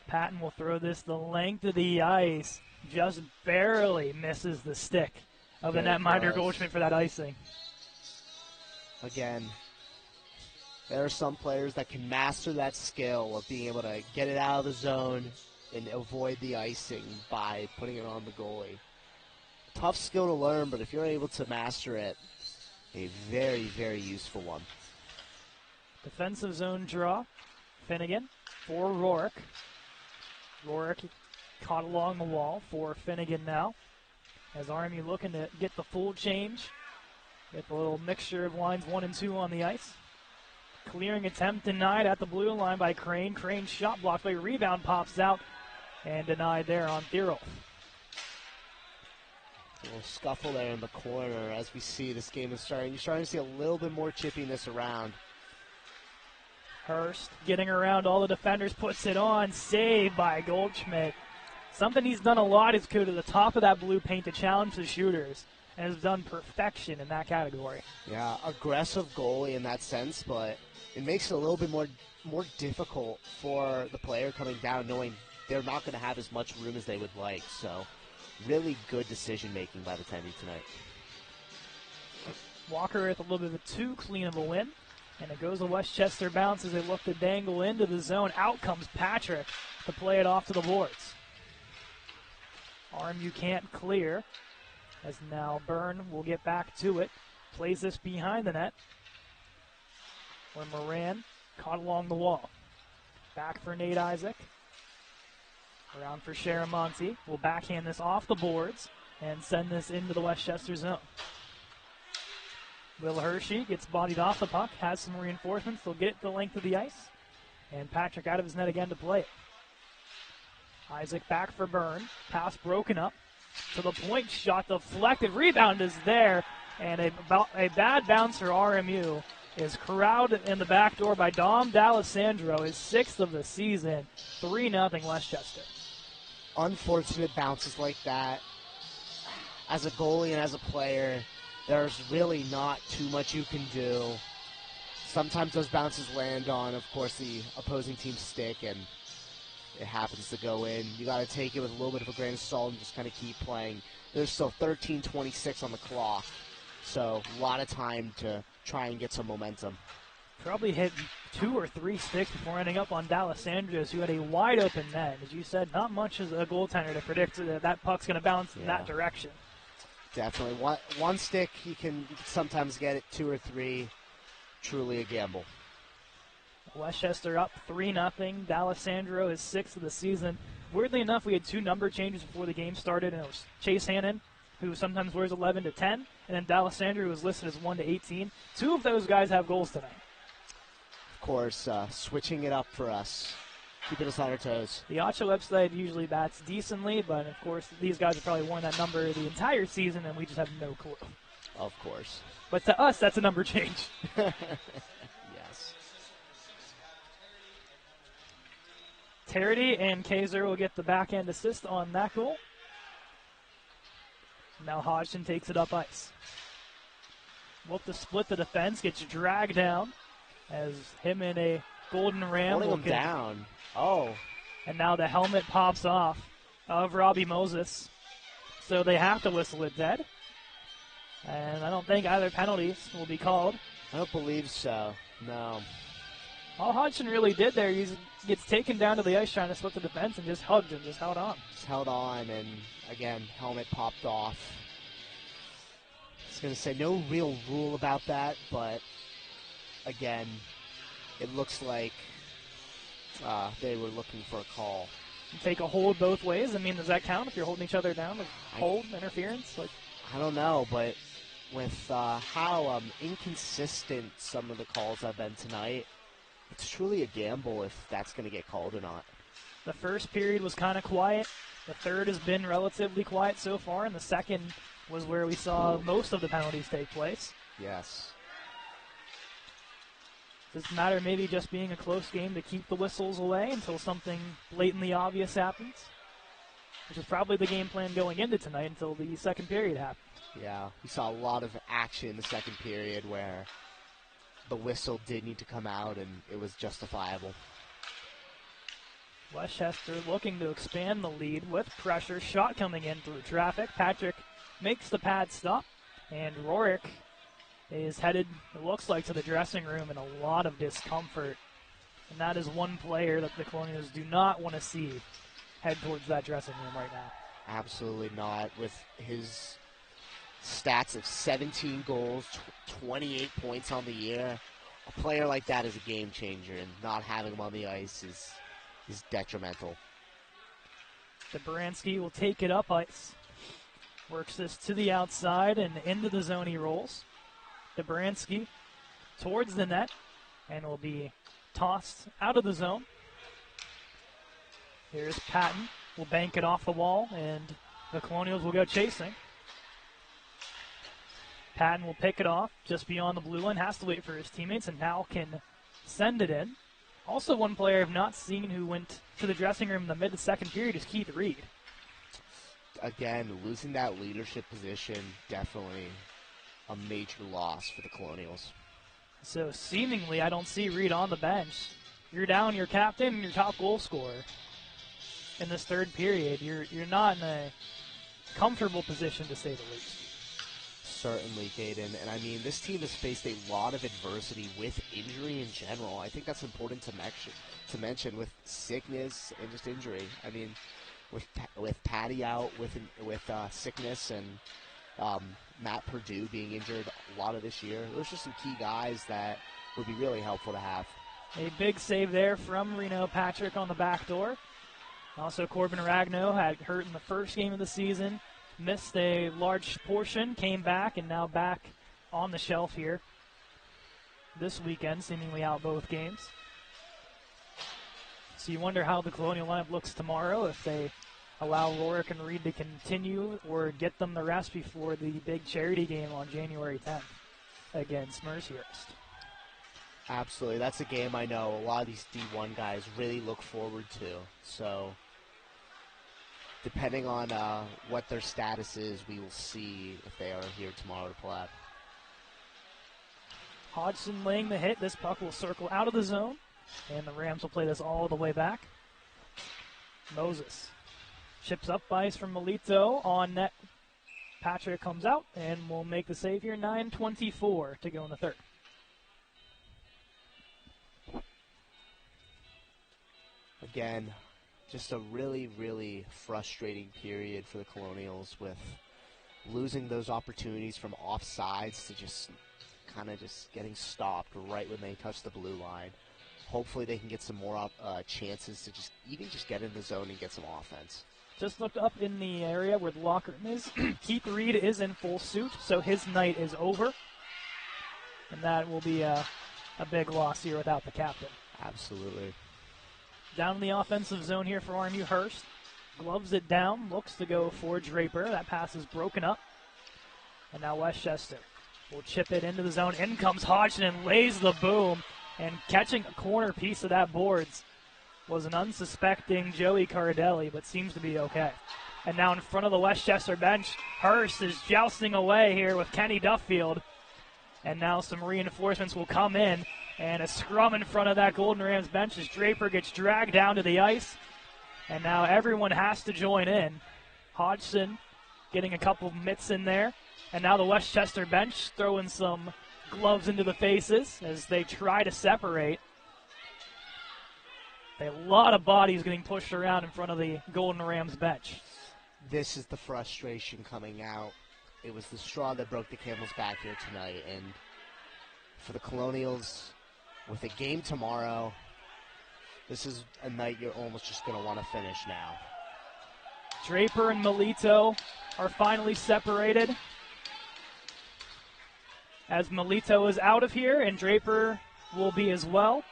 Patton will throw this the length of the ice. Just barely misses the stick of the netminder Goldschmidt for that icing. Again, there are some players that can master that skill of being able to get it out of the zone and avoid the icing by putting it on the goalie. Tough skill to learn, but if you're able to master it, a very, very useful one. Defensive zone draw. Finnegan for Rourke. Rourke caught along the wall for Finnegan now. as RMU looking to get the full change. Get a little mixture of lines 1 and 2 on the ice. Clearing attempt denied at the blue line by Crane. Crane's shot blocked by rebound, pops out and denied there on Thierolf. A little scuffle there in the corner as we see this game is starting. You're starting to see a little bit more chippiness around. Hurst getting around all the defenders, puts it on. Saved by Goldschmidt. Something he's done a lot is go to the top of that blue paint to challenge the shooters, and has done perfection in that category. Yeah, aggressive goalie in that sense, but it makes it a little bit more difficult for the player coming down, knowing they're not going to have as much room as they would like. So, really good decision-making by the Tendy tonight. Walker with a little bit of a too clean of a win. And it goes a Westchester bounce as they look to dangle into the zone. Out comes Patrick to play it off to the boards. RMU can't clear, as now Byrne will get back to it. Plays this behind the net, where Moran caught along the wall. Back for Nate Isaac. Around for Sharamonte. Will backhand this off the boards and send this into the Westchester zone. Will Hershey gets bodied off the puck, has some reinforcements. They'll get it the length of the ice. And Patrick out of his net again to play it. Isaac back for Byrne. Pass broken up. To the point, shot deflected. Rebound is there. And a bad bounce for RMU is corralled in the back door by Dom D'Alessandro, his 6th of the season. 3-0 Westchester. Unfortunate bounces like that. As a goalie and as a player, there's really not too much you can do. Sometimes those bounces land on, of course, the opposing team's stick, and it happens to go in. You got to take it with a little bit of a grain of salt and just kind of keep playing. There's still 13:26 on the clock, so a lot of time to try and get some momentum. Probably hit 2 or 3 sticks before ending up on D'Alessandro, who had a wide open net. As you said, not much as a goaltender to predict that puck's going to bounce in that direction. Definitely. One stick, you can sometimes get it. 2 or 3, truly a gamble. Westchester up 3-0. D'Alessandro is 6th of the season. Weirdly enough, we had 2 number changes before the game started, and it was Chase Hannon, who sometimes wears 11 to 10, and then D'Alessandro, who was listed as 1 to 18. 2 of those guys have goals tonight. Of course, switching it up for us, keeping us on our toes. The Ocho website usually bats decently, but of course these guys have probably worn that number the entire season, and we just have no clue. Of course. But to us, that's a number change. Yes. Tarity and Kaiser will get the backhand assist on that goal. Now Hodgson takes it up ice. Look to split the defense, gets dragged down as him and a Golden Ram. Holding him down. Oh. And now the helmet pops off of Robbie Moses. So they have to whistle it dead. And I don't think either penalties will be called. I don't believe so. No. All Hodgson really did there, he gets taken down to the ice trying to split the defense and just hugged and just held on. Just held on, and again, helmet popped off. I was going to say no real rule about that, but again, it looks like they were looking for a call. You take a hold both ways. I mean, does that count if you're holding each other down? Hold, interference? I don't know, but with how inconsistent some of the calls have been tonight, it's truly a gamble if that's going to get called or not. The first period was kind of quiet. The third has been relatively quiet so far, and the second was where we saw most of the penalties take place. Yes. Does it matter maybe just being a close game to keep the whistles away until something blatantly obvious happens? Which is probably the game plan going into tonight until the second period happened. Yeah, we saw a lot of action in the second period where the whistle did need to come out and it was justifiable. Westchester looking to expand the lead with pressure. Shot coming in through traffic. Patrick makes the pad stop, and Rorick is headed, it looks like, to the dressing room in a lot of discomfort. And that is one player that the Colonials do not want to see head towards that dressing room right now. Absolutely not. With his stats of 17 goals, 28 points on the year, a player like that is a game changer, and not having him on the ice is detrimental. Dobransky will take it up ice. Works this to the outside and into the zone he rolls. Dobransky towards the net and will be tossed out of the zone. Here's Patton. Will bank it off the wall, and the Colonials will go chasing. Patton will pick it off just beyond the blue line, has to wait for his teammates, and now can send it in. Also, one player I've not seen who went to the dressing room in the mid-second period is Keith Reed. Again, losing that leadership position, definitely a major loss for the Colonials. So seemingly, I don't see Reed on the bench. You're down your captain and your top goal scorer in this third period. You're not in a comfortable position, to say the least. Certainly, Caden. And I mean, this team has faced a lot of adversity with injury in general. I think that's important to mention with sickness and just injury. I mean, with Patty out with sickness and Matt Purdue being injured a lot of this year, those are some key guys that would be really helpful to have. A big save there from Reno Patrick on the back door. Also, Corbin Ragno had hurt in the first game of the season. Missed a large portion, came back, and now back on the shelf here this weekend, seemingly out both games. So you wonder how the Colonial lineup looks tomorrow, if they allow Rorick and Reed to continue or get them the rest before the big charity game on January 10th against Mercyhurst. Absolutely. That's a game I know a lot of these D1 guys really look forward to. So depending on what their status is, we will see if they are here tomorrow to play. Hodgson laying the hit. This puck will circle out of the zone, and the Rams will play this all the way back. Moses chips up ice from Melito on net. Patrick comes out and will make the save here. 9:24 to go in the third. Again, just a really, really frustrating period for the Colonials with losing those opportunities from offsides to just kind of just getting stopped right when they touch the blue line. Hopefully they can get some more chances to just even just get in the zone and get some offense. Just looked up in the area where the locker room is. Keith Reed is in full suit, so his night is over. And that will be a big loss here without the captain. Absolutely. Down in the offensive zone here for RMU. Hurst gloves it down, looks to go for Draper. That pass is broken up. And now Westchester will chip it into the zone. In comes Hodgson and lays the boom. And catching a corner piece of that boards was an unsuspecting Joey Cardelli, but seems to be okay. And now in front of the Westchester bench, Hurst is jousting away here with Kenny Duffield. And now some reinforcements will come in. And a scrum in front of that Golden Rams bench as Draper gets dragged down to the ice. And now everyone has to join in. Hodgson getting a couple of mitts in there. And now the Westchester bench throwing some gloves into the faces as they try to separate. A lot of bodies getting pushed around in front of the Golden Rams bench. This is the frustration coming out. It was the straw that broke the camel's back here tonight. And for the Colonials, with a game tomorrow, this is a night you're almost just going to want to finish now. Draper and Melito are finally separated, as Melito is out of here, and Draper will be as well.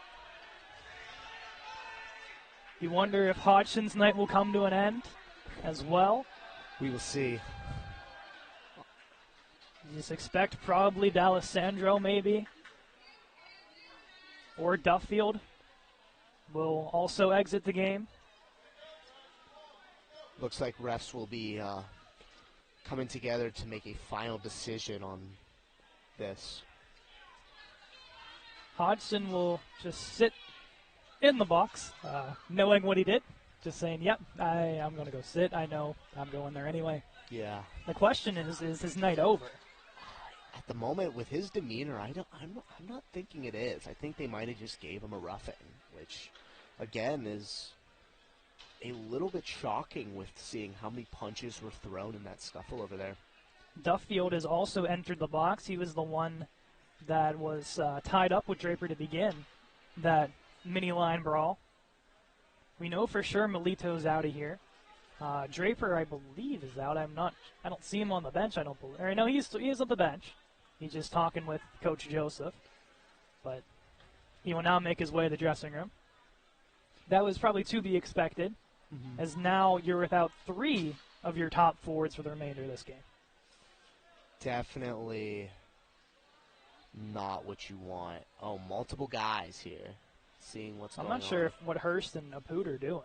You wonder if Hodgson's night will come to an end as well. We will see. You just expect probably D'Alessandro maybe, or Duffield will also exit the game. Looks like refs will be coming together to make a final decision on this. Hodgson will just sit in the box, knowing what he did, just saying, yep, I'm going to go sit. I know I'm going there anyway. Yeah. The question is his night over? At the moment, with his demeanor, I'm not thinking it is. I think they might have just gave him a roughing, which, again, is a little bit shocking with seeing how many punches were thrown in that scuffle over there. Duffield has also entered the box. He was the one that was tied up with Draper to begin that mini line brawl. We know for sure Melito's out of here. Draper, I believe, is out. I don't see him on the bench. I don't believe. Or no, he is on the bench. He's just talking with Coach Joseph. But he will now make his way to the dressing room. That was probably to be expected, as now you're without 3 of your top forwards for the remainder of this game. Definitely not what you want. Oh, multiple guys here. Seeing what's going on. I'm not sure what Hurst and Apud are doing.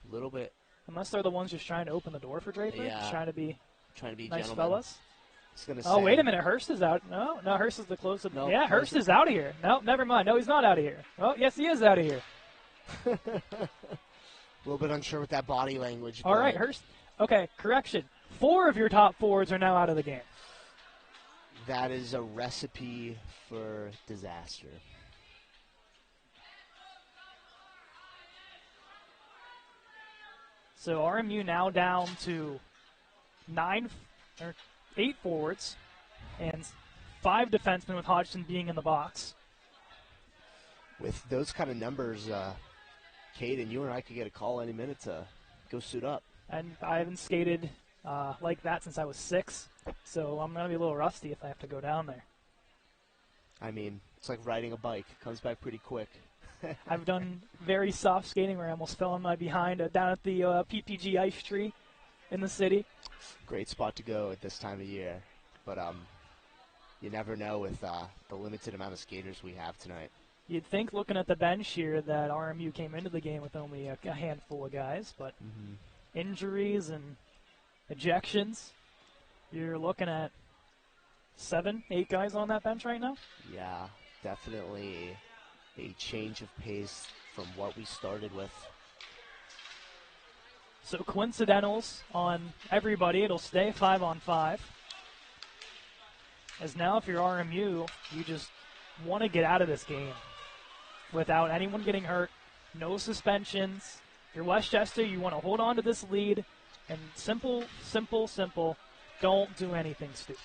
A little bit. Unless they're the ones just trying to open the door for Draper. Yeah. Trying to be nice gentlemen. fellas. Oh, wait a minute. Hurst is out. No, Hurst is the closest. No, yeah, Hurst is out of here. No, never mind. No, he's not out of here. Oh, yes, he is out of here. A little bit unsure with that body language. All right, Hurst. Okay, correction. 4 of your top forwards are now out of the game. That is a recipe for disaster. So RMU now down to 8 forwards and 5 defensemen, with Hodgson being in the box. With those kind of numbers, Caden, you and I could get a call any minute to go suit up. And I haven't skated like that since I was 6, so I'm going to be a little rusty if I have to go down there. I mean, it's like riding a bike. It comes back pretty quick. I've done very soft skating where I almost fell on my behind down at the PPG Ice Tree in the city. Great spot to go at this time of year. But you never know with the limited amount of skaters we have tonight. You'd think, looking at the bench here, that RMU came into the game with only a handful of guys, but injuries and ejections, you're looking at 7, 8 guys on that bench right now? Yeah, definitely a change of pace from what we started with. So coincidentals on everybody. It'll stay 5-on-5. As now, if you're RMU, you just want to get out of this game without anyone getting hurt, no suspensions. If you're Westchester, you want to hold on to this lead, and simple, don't do anything stupid.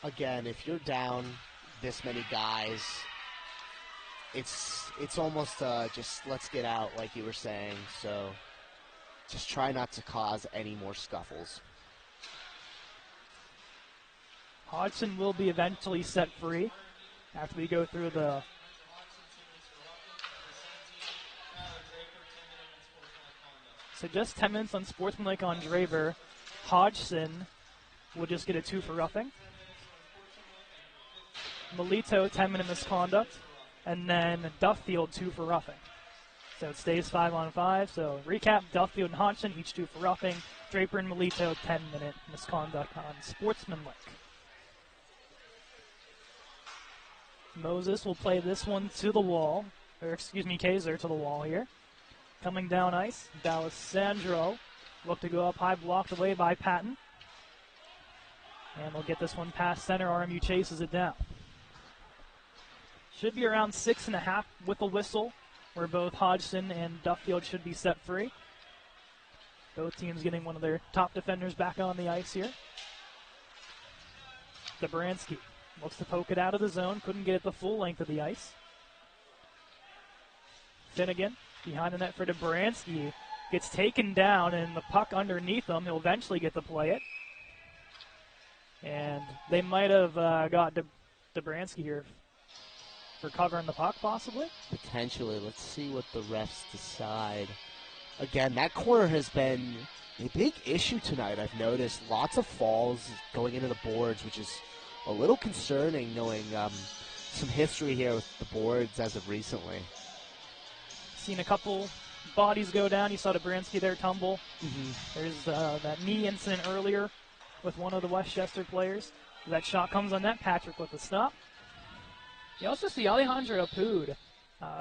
Again, if you're down this many guys, it's almost just let's get out, like you were saying. So just try not to cause any more scuffles. Hodgson will be eventually set free after we go through the... So just 10 minutes on sportsmanlike on Draver. Hodgson will just get a 2 for roughing. Melito, 10-minute misconduct. And then Duffield, 2 for roughing. So it stays 5-on-5. So recap, Duffield and Hodgson, each 2 for roughing. Draper and Melito, 10-minute misconduct on sportsmanlike. Moses will play this one to the wall. Or excuse me, Kaiser to the wall here. Coming down ice, D'Alessandro look to go up high, blocked away by Patton. And we'll get this one past center. RMU chases it down. Should be around 6.5 with a whistle, where both Hodgson and Duffield should be set free. Both teams getting one of their top defenders back on the ice here. Dobransky looks to poke it out of the zone, couldn't get it the full length of the ice. Finnegan behind the net for Dobransky, gets taken down, and the puck underneath him. He'll eventually get to play it. And they might have got Dobransky here for covering the puck, possibly? Potentially. Let's see what the refs decide. Again, that corner has been a big issue tonight, I've noticed. Lots of falls going into the boards, which is a little concerning, knowing some history here with the boards as of recently. Seen a couple bodies go down. You saw Dobransky there tumble. There's that knee incident earlier with one of the Westchester players. That shot comes on net. Patrick with the stop. You also see Alejandro Apud.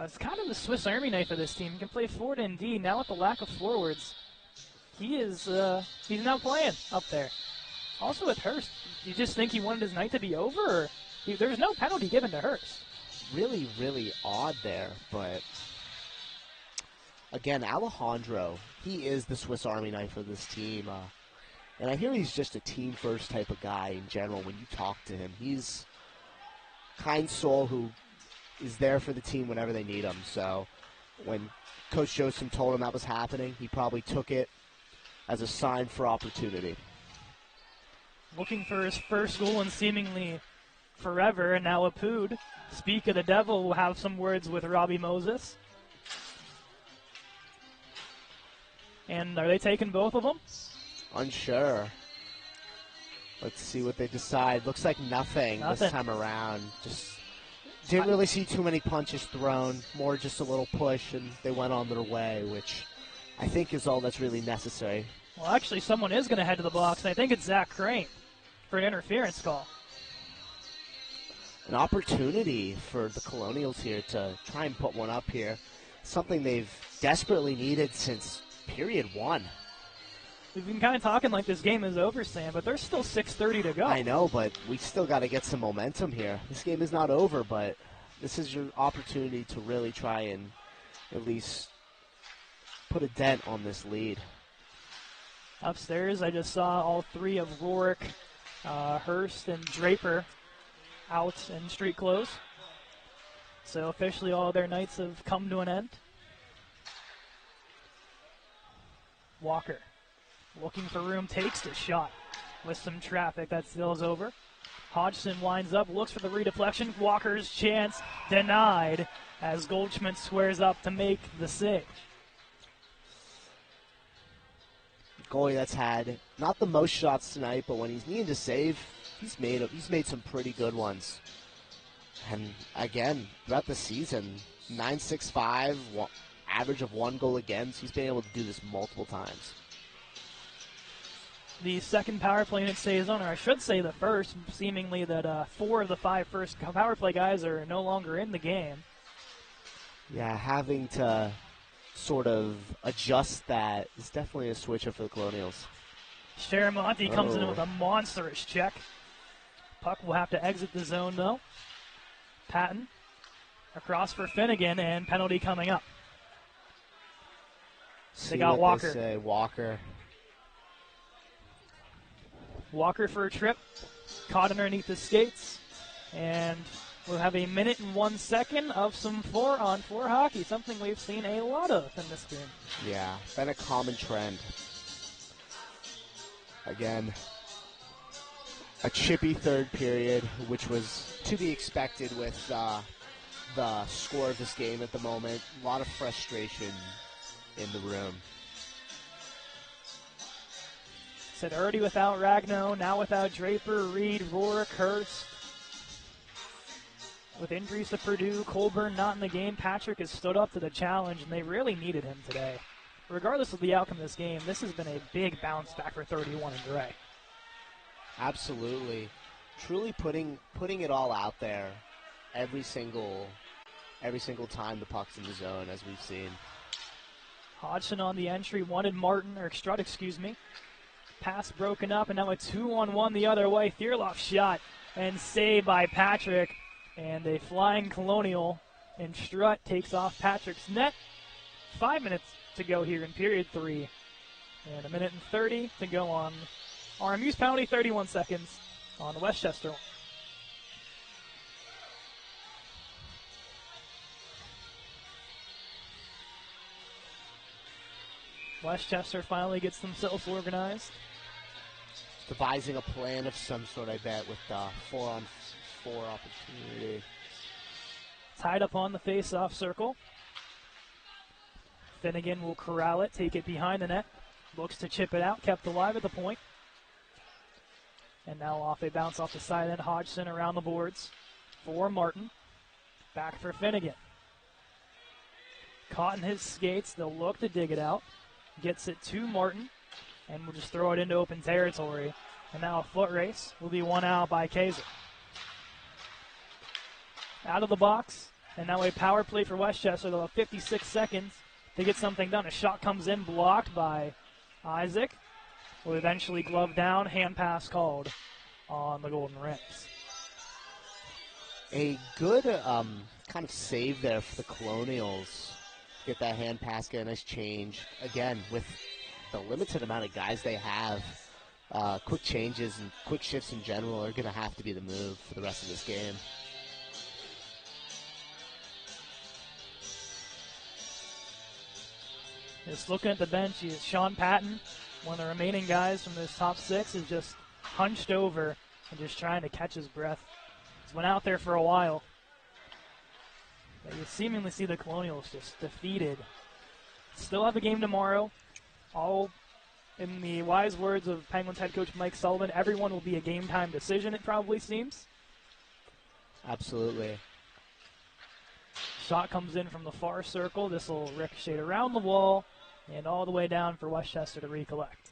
It's kind of the Swiss Army knife of this team. He can play forward and D. Now with the lack of forwards, he's now playing up there. Also with Hurst, you just think he wanted his night to be over? Or there's no penalty given to Hurst. Really, really odd there, but again, Alejandro, he is the Swiss Army knife of this team. And I hear he's just a team-first type of guy in general. When you talk to him, he's kind soul who is there for the team whenever they need him. So when Coach Joseph told him that was happening, he probably took it as a sign for opportunity. Looking for his first goal in seemingly forever, and now Apud, speak of the devil, will have some words with Robbie Moses. And are they taking both of them? Unsure. Let's see what they decide. Looks like nothing this time around. Just didn't really see too many punches thrown. More just a little push, and they went on their way, which I think is all that's really necessary. Well, actually, someone is going to head to the box, and I think it's Zach Crane for an interference call. An opportunity for the Colonials here to try and put one up here. Something they've desperately needed since period 1. We've been kind of talking like this game is over, Sam, but there's still 6:30 to go. I know, but we still got to get some momentum here. This game is not over, but this is your opportunity to really try and at least put a dent on this lead. Upstairs, I just saw all three of Rourke, Hurst, and Draper out in street clothes. So officially all their nights have come to an end. Walker, looking for room, takes the shot with some traffic. That spills over. Hodgson winds up, looks for the redeflection. Walker's chance denied as Goldschmidt squares up to make the save. Goalie that's had not the most shots tonight, but when he's needed to save, he's made some pretty good ones. And again, throughout the season, 9.65, average of 1 goal against. He's been able to do this multiple times. The second power play unit stays on, or I should say the first, seemingly that 4 of the 5 first power play guys are no longer in the game. Yeah, having to sort of adjust that is definitely a switcher for the Colonials. Sharamonte comes in with a monstrous check. Puck will have to exit the zone, though. Patton across for Finnegan, and penalty coming up. They got Walker. They say. Walker. Walker for a trip, caught underneath the skates, and we'll have 1 minute and 1 second of some 4-on-4 hockey, something we've seen a lot of in this game. Yeah, been a common trend. Again, a chippy third period, which was to be expected with the score of this game at the moment. A lot of frustration in the room. Said already without Ragno, now without Draper, Reed, Rourke, Hurst. With injuries to Purdue, Colburn not in the game, Patrick has stood up to the challenge, and they really needed him today. Regardless of the outcome of this game, this has been a big bounce back for 31 and Gray. Absolutely. Truly putting it all out there every single time the puck's in the zone, as we've seen. Hodgson on the entry, wanted Martin, or Strutt, excuse me. Pass broken up, and now a 2-on-1 the other way. Thierloff shot and saved by Patrick. And a flying Colonial, and Strutt takes off Patrick's net. 5 minutes to go here in period 3. And 1 minute and 30 to go on RMU's penalty, 31 seconds on Westchester. Westchester finally gets themselves organized. Devising a plan of some sort, I bet, with the 4-on-4 opportunity. Tied up on the face-off circle. Finnegan will corral it, take it behind the net. Looks to chip it out, kept alive at the point. And now off a bounce off the side end. Hodgson around the boards for Martin. Back for Finnegan. Caught in his skates, they'll look to dig it out. Gets it to Martin, and we'll just throw it into open territory. And now a foot race will be won out by Kaiser. Out of the box, and now a power play for Westchester. They'll have 56 seconds to get something done. A shot comes in, blocked by Isaac. Will eventually glove down, hand pass called on the Golden Rims. A good kind of save there for the Colonials. Get that hand pass, get a nice change. Again, with the limited amount of guys they have, quick changes and quick shifts in general are going to have to be the move for the rest of this game. Just looking at the bench, is Sean Patton One of the remaining guys from this top 6 is just hunched over and just trying to catch his breath. He's went out there for a while. But you seemingly see the Colonials just defeated. Still have a game tomorrow. All in the wise words of Penguins head coach Mike Sullivan, everyone will be a game-time decision, it probably seems. Absolutely. Shot comes in from the far circle. This will ricochet around the wall and all the way down for Westchester to recollect.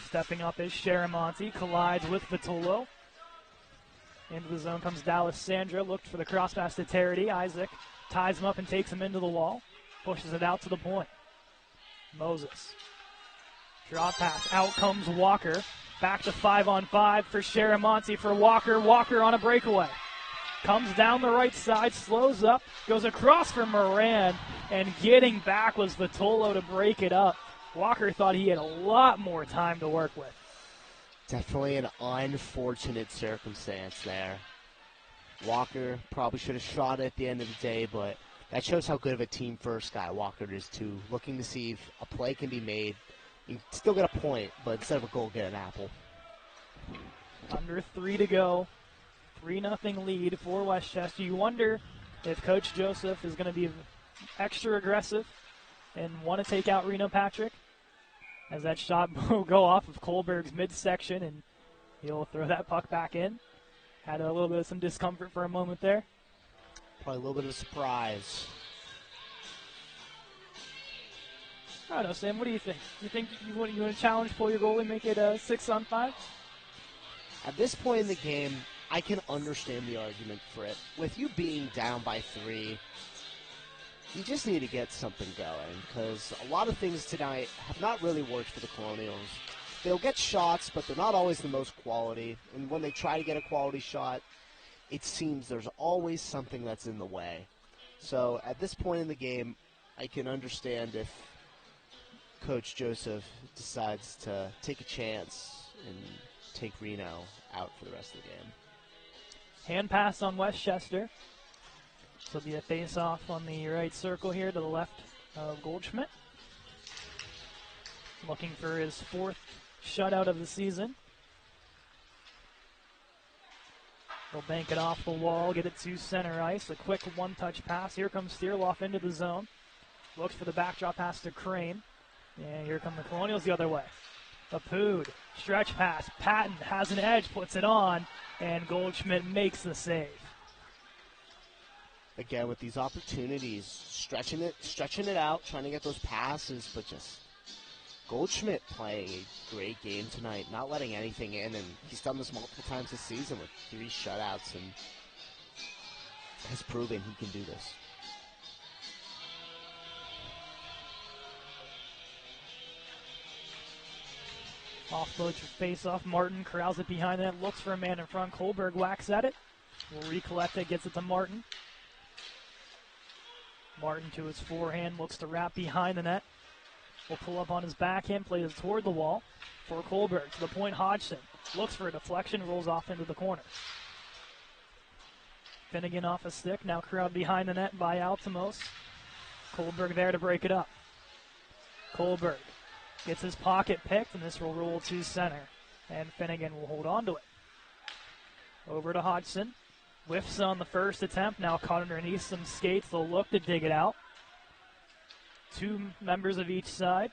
Stepping up is Sharamonte, collides with Vitolo. Into the zone comes Dallas Sandra, looked for the cross pass to Tarity. Isaac ties him up and takes him into the wall, pushes it out to the point. Moses. Drop pass, out comes Walker. Back to 5-on-5 for Sharamonte for Walker. Walker on a breakaway. Comes down the right side, slows up, goes across for Moran, and getting back was Vitolo to break it up. Walker thought he had a lot more time to work with. Definitely an unfortunate circumstance there. Walker probably should have shot it at the end of the day, but that shows how good of a team-first guy Walker is too. Looking to see if a play can be made. You can still get a point, but instead of a goal, get an apple. Under 3 to go. 3-0 lead for Westchester. You wonder if Coach Joseph is going to be extra aggressive and want to take out Reno Patrick, as that shot will go off of Kohlberg's midsection, and he'll throw that puck back in. Had a little bit of some discomfort for a moment there. Probably a little bit of a surprise. I don't know, Sam, what do you think? You think you want to challenge, pull your goalie, make it 6-on-5? At this point in the game, I can understand the argument for it. With you being down by 3, you just need to get something going, because a lot of things tonight have not really worked for the Colonials. They'll get shots, but they're not always the most quality. And when they try to get a quality shot, it seems there's always something that's in the way. So at this point in the game, I can understand if Coach Joseph decides to take a chance and take Reno out for the rest of the game. Hand pass on Westchester. So it'll be a face-off on the right circle here to the left of Goldschmidt. Looking for his 4th shutout of the season. He'll bank it off the wall, get it to center ice. A quick one-touch pass. Here comes Stierloff into the zone. Looks for the backdrop pass to Crane. And here come the Colonials the other way. Apood, stretch pass. Patton has an edge, puts it on, and Goldschmidt makes the save. Again, with these opportunities, stretching it out, trying to get those passes, but just Goldschmidt playing a great game tonight, not letting anything in, and he's done this multiple times this season with 3 shutouts, and has proven he can do this. Offload for face-off. Martin corrals it behind that, looks for a man in front. Kohlberg whacks at it. Will recollect it, gets it to Martin. Martin to his forehand, looks to wrap behind the net. Will pull up on his backhand, plays it toward the wall for Kohlberg. To the point, Hodgson looks for a deflection, rolls off into the corner. Finnegan off a stick, now corralled behind the net by Altimos. Kohlberg there to break it up. Kohlberg gets his pocket picked, and this will roll to center. And Finnegan will hold on to it. Over to Hodgson. Whiffs on the first attempt, now caught underneath some skates. They'll look to dig it out. 2 members of each side.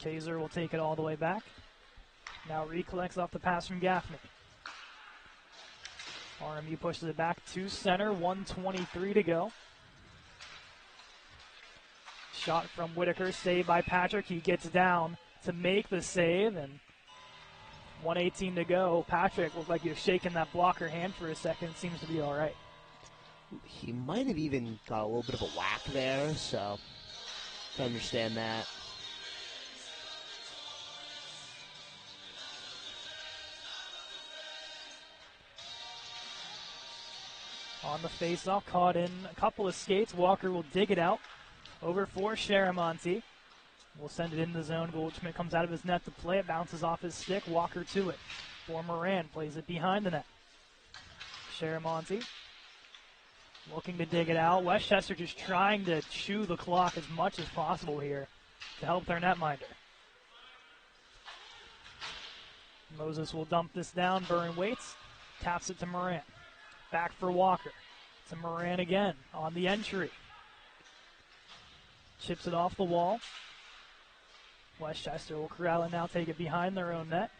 Kaiser will take it all the way back. Now recollects off the pass from Gaffney. RMU pushes it back to center, 1:23 to go. Shot from Whitaker, saved by Patrick. He gets down to make the save, and 1:18 to go. Patrick looked like he was shaking that blocker hand for a second. Seems to be all right. He might have even got a little bit of a whack there, so I can understand that. On the face-off, caught in a couple of skates. Walker will dig it out. Over for Sharamonte. We'll send it in the zone. Goldschmidt comes out of his net to play it. Bounces off his stick. Walker to it. For Moran. Plays it behind the net. Sharamonte looking to dig it out. Westchester just trying to chew the clock as much as possible here to help their netminder. Moses will dump this down. Burn waits. Taps it to Moran. Back for Walker. To Moran again on the entry. Chips it off the wall. Westchester will corral it now, take it behind their own net.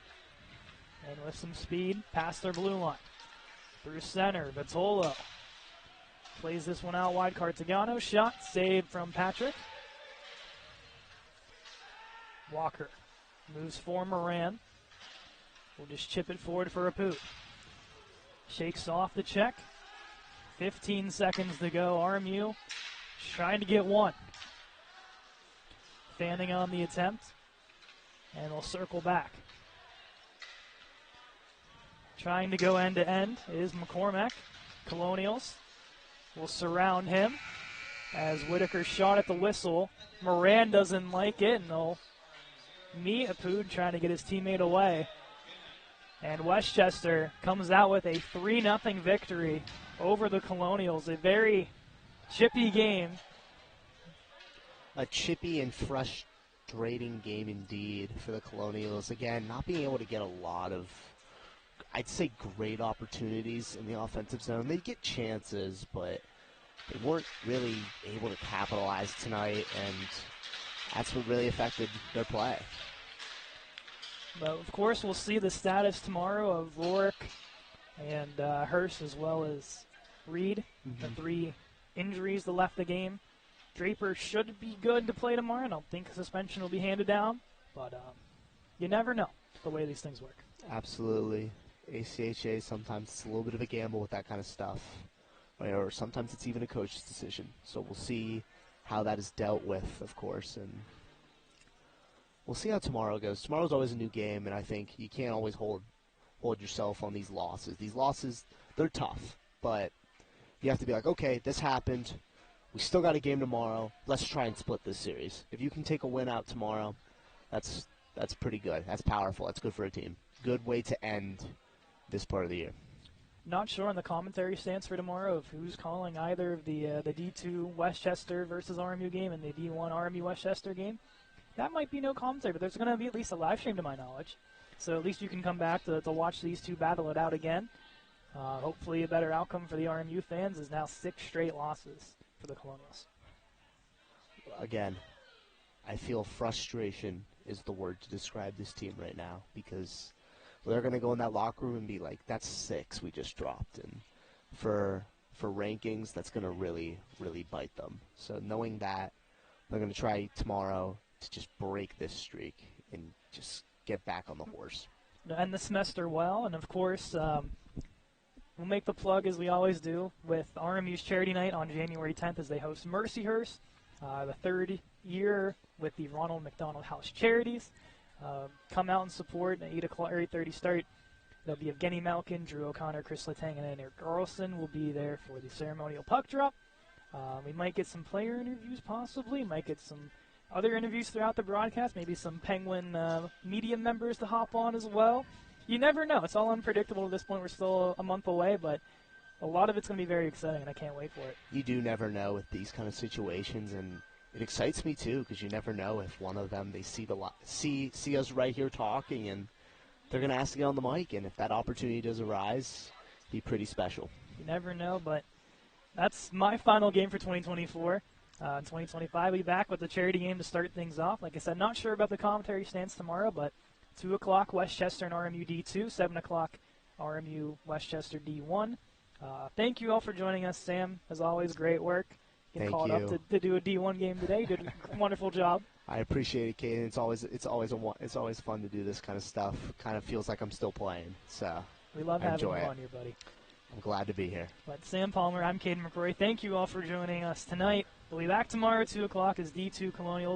And with some speed, past their blue line. Through center, Vitolo. Plays this one out wide. Cartagano shot, saved from Patrick. Walker moves for Moran. We'll just chip it forward for Aput. Shakes off the check. 15 seconds to go. RMU trying to get one. Fanning on the attempt. And we'll circle back. Trying to go end to end is McCormack. Colonials will surround him as Whitaker shot at the whistle. Moran doesn't like it, and they'll meet Apud trying to get his teammate away. And Westchester comes out with a 3-0 victory over the Colonials. A very chippy game. A chippy and frustrating game indeed for the Colonials. Again, not being able to get a lot of, I'd say, great opportunities in the offensive zone. They get chances, but they weren't really able to capitalize tonight, and that's what really affected their play. But, of course, we'll see the status tomorrow of Rourke and Hurst as well as Reed, the 3 injuries that left the game. Draper should be good to play tomorrow. I don't think suspension will be handed down, but you never know the way these things work. Absolutely. ACHA, sometimes it's a little bit of a gamble with that kind of stuff, right? Or sometimes it's even a coach's decision. So we'll see how that is dealt with, of course, and we'll see how tomorrow goes. Tomorrow's always a new game, and I think you can't always hold yourself on these losses. These losses, they're tough, but you have to be like, okay, this happened. We still got a game tomorrow. Let's try and split this series. If you can take a win out tomorrow, that's pretty good. That's powerful. That's good for a team. Good way to end this part of the year. Not sure on the commentary stance for tomorrow of who's calling either of the D2 Westchester versus RMU game and the D1 RMU Westchester game. That might be no commentary, but there's going to be at least a live stream to my knowledge. So at least you can come back to watch these two battle it out again. Hopefully a better outcome for the RMU fans is now 6 straight losses for the Colonials. Again, I feel frustration is the word to describe this team right now, because they're going to go in that locker room and be like, that's 6 we just dropped. And for rankings, that's going to really, really bite them. So knowing that, they're going to try tomorrow to just break this streak and just get back on the horse. End the semester well, and of course, we'll make the plug as we always do with RMU's Charity Night on January 10th as they host Mercyhurst, the 3rd year with the Ronald McDonald House Charities. Come out and support at 8 o'clock or 8:30 start. There'll be Evgeny Malkin, Drew O'Connor, Chris Letang, and Eric Carlson will be there for the ceremonial puck drop. We might get some player interviews possibly, might get some other interviews throughout the broadcast, maybe some Penguin media members to hop on as well. You never know. It's all unpredictable at this point. We're still a month away, but a lot of it's going to be very exciting, and I can't wait for it. You do never know with these kind of situations, and it excites me too, because you never know if one of them, they see us right here talking, and they're going to ask to get on the mic, and if that opportunity does arise, it'd be pretty special. You never know, but that's my final game for 2024. In 2025, we'll be back with the charity game to start things off. Like I said, not sure about the commentary stance tomorrow, but 2 o'clock Westchester and RMU D2, 7 o'clock RMU Westchester D1. Thank you all for joining us, Sam. As always, great work. Getting called up to do a D1 game today. You did a wonderful job. I appreciate it, Caden. It's always fun to do this kind of stuff. Kind of feels like I'm still playing. So we love having you on here, buddy. I'm glad to be here. But Sam Palmer, I'm Caden McCrory. Thank you all for joining us tonight. We'll be back tomorrow at 2 o'clock as D2 Colonials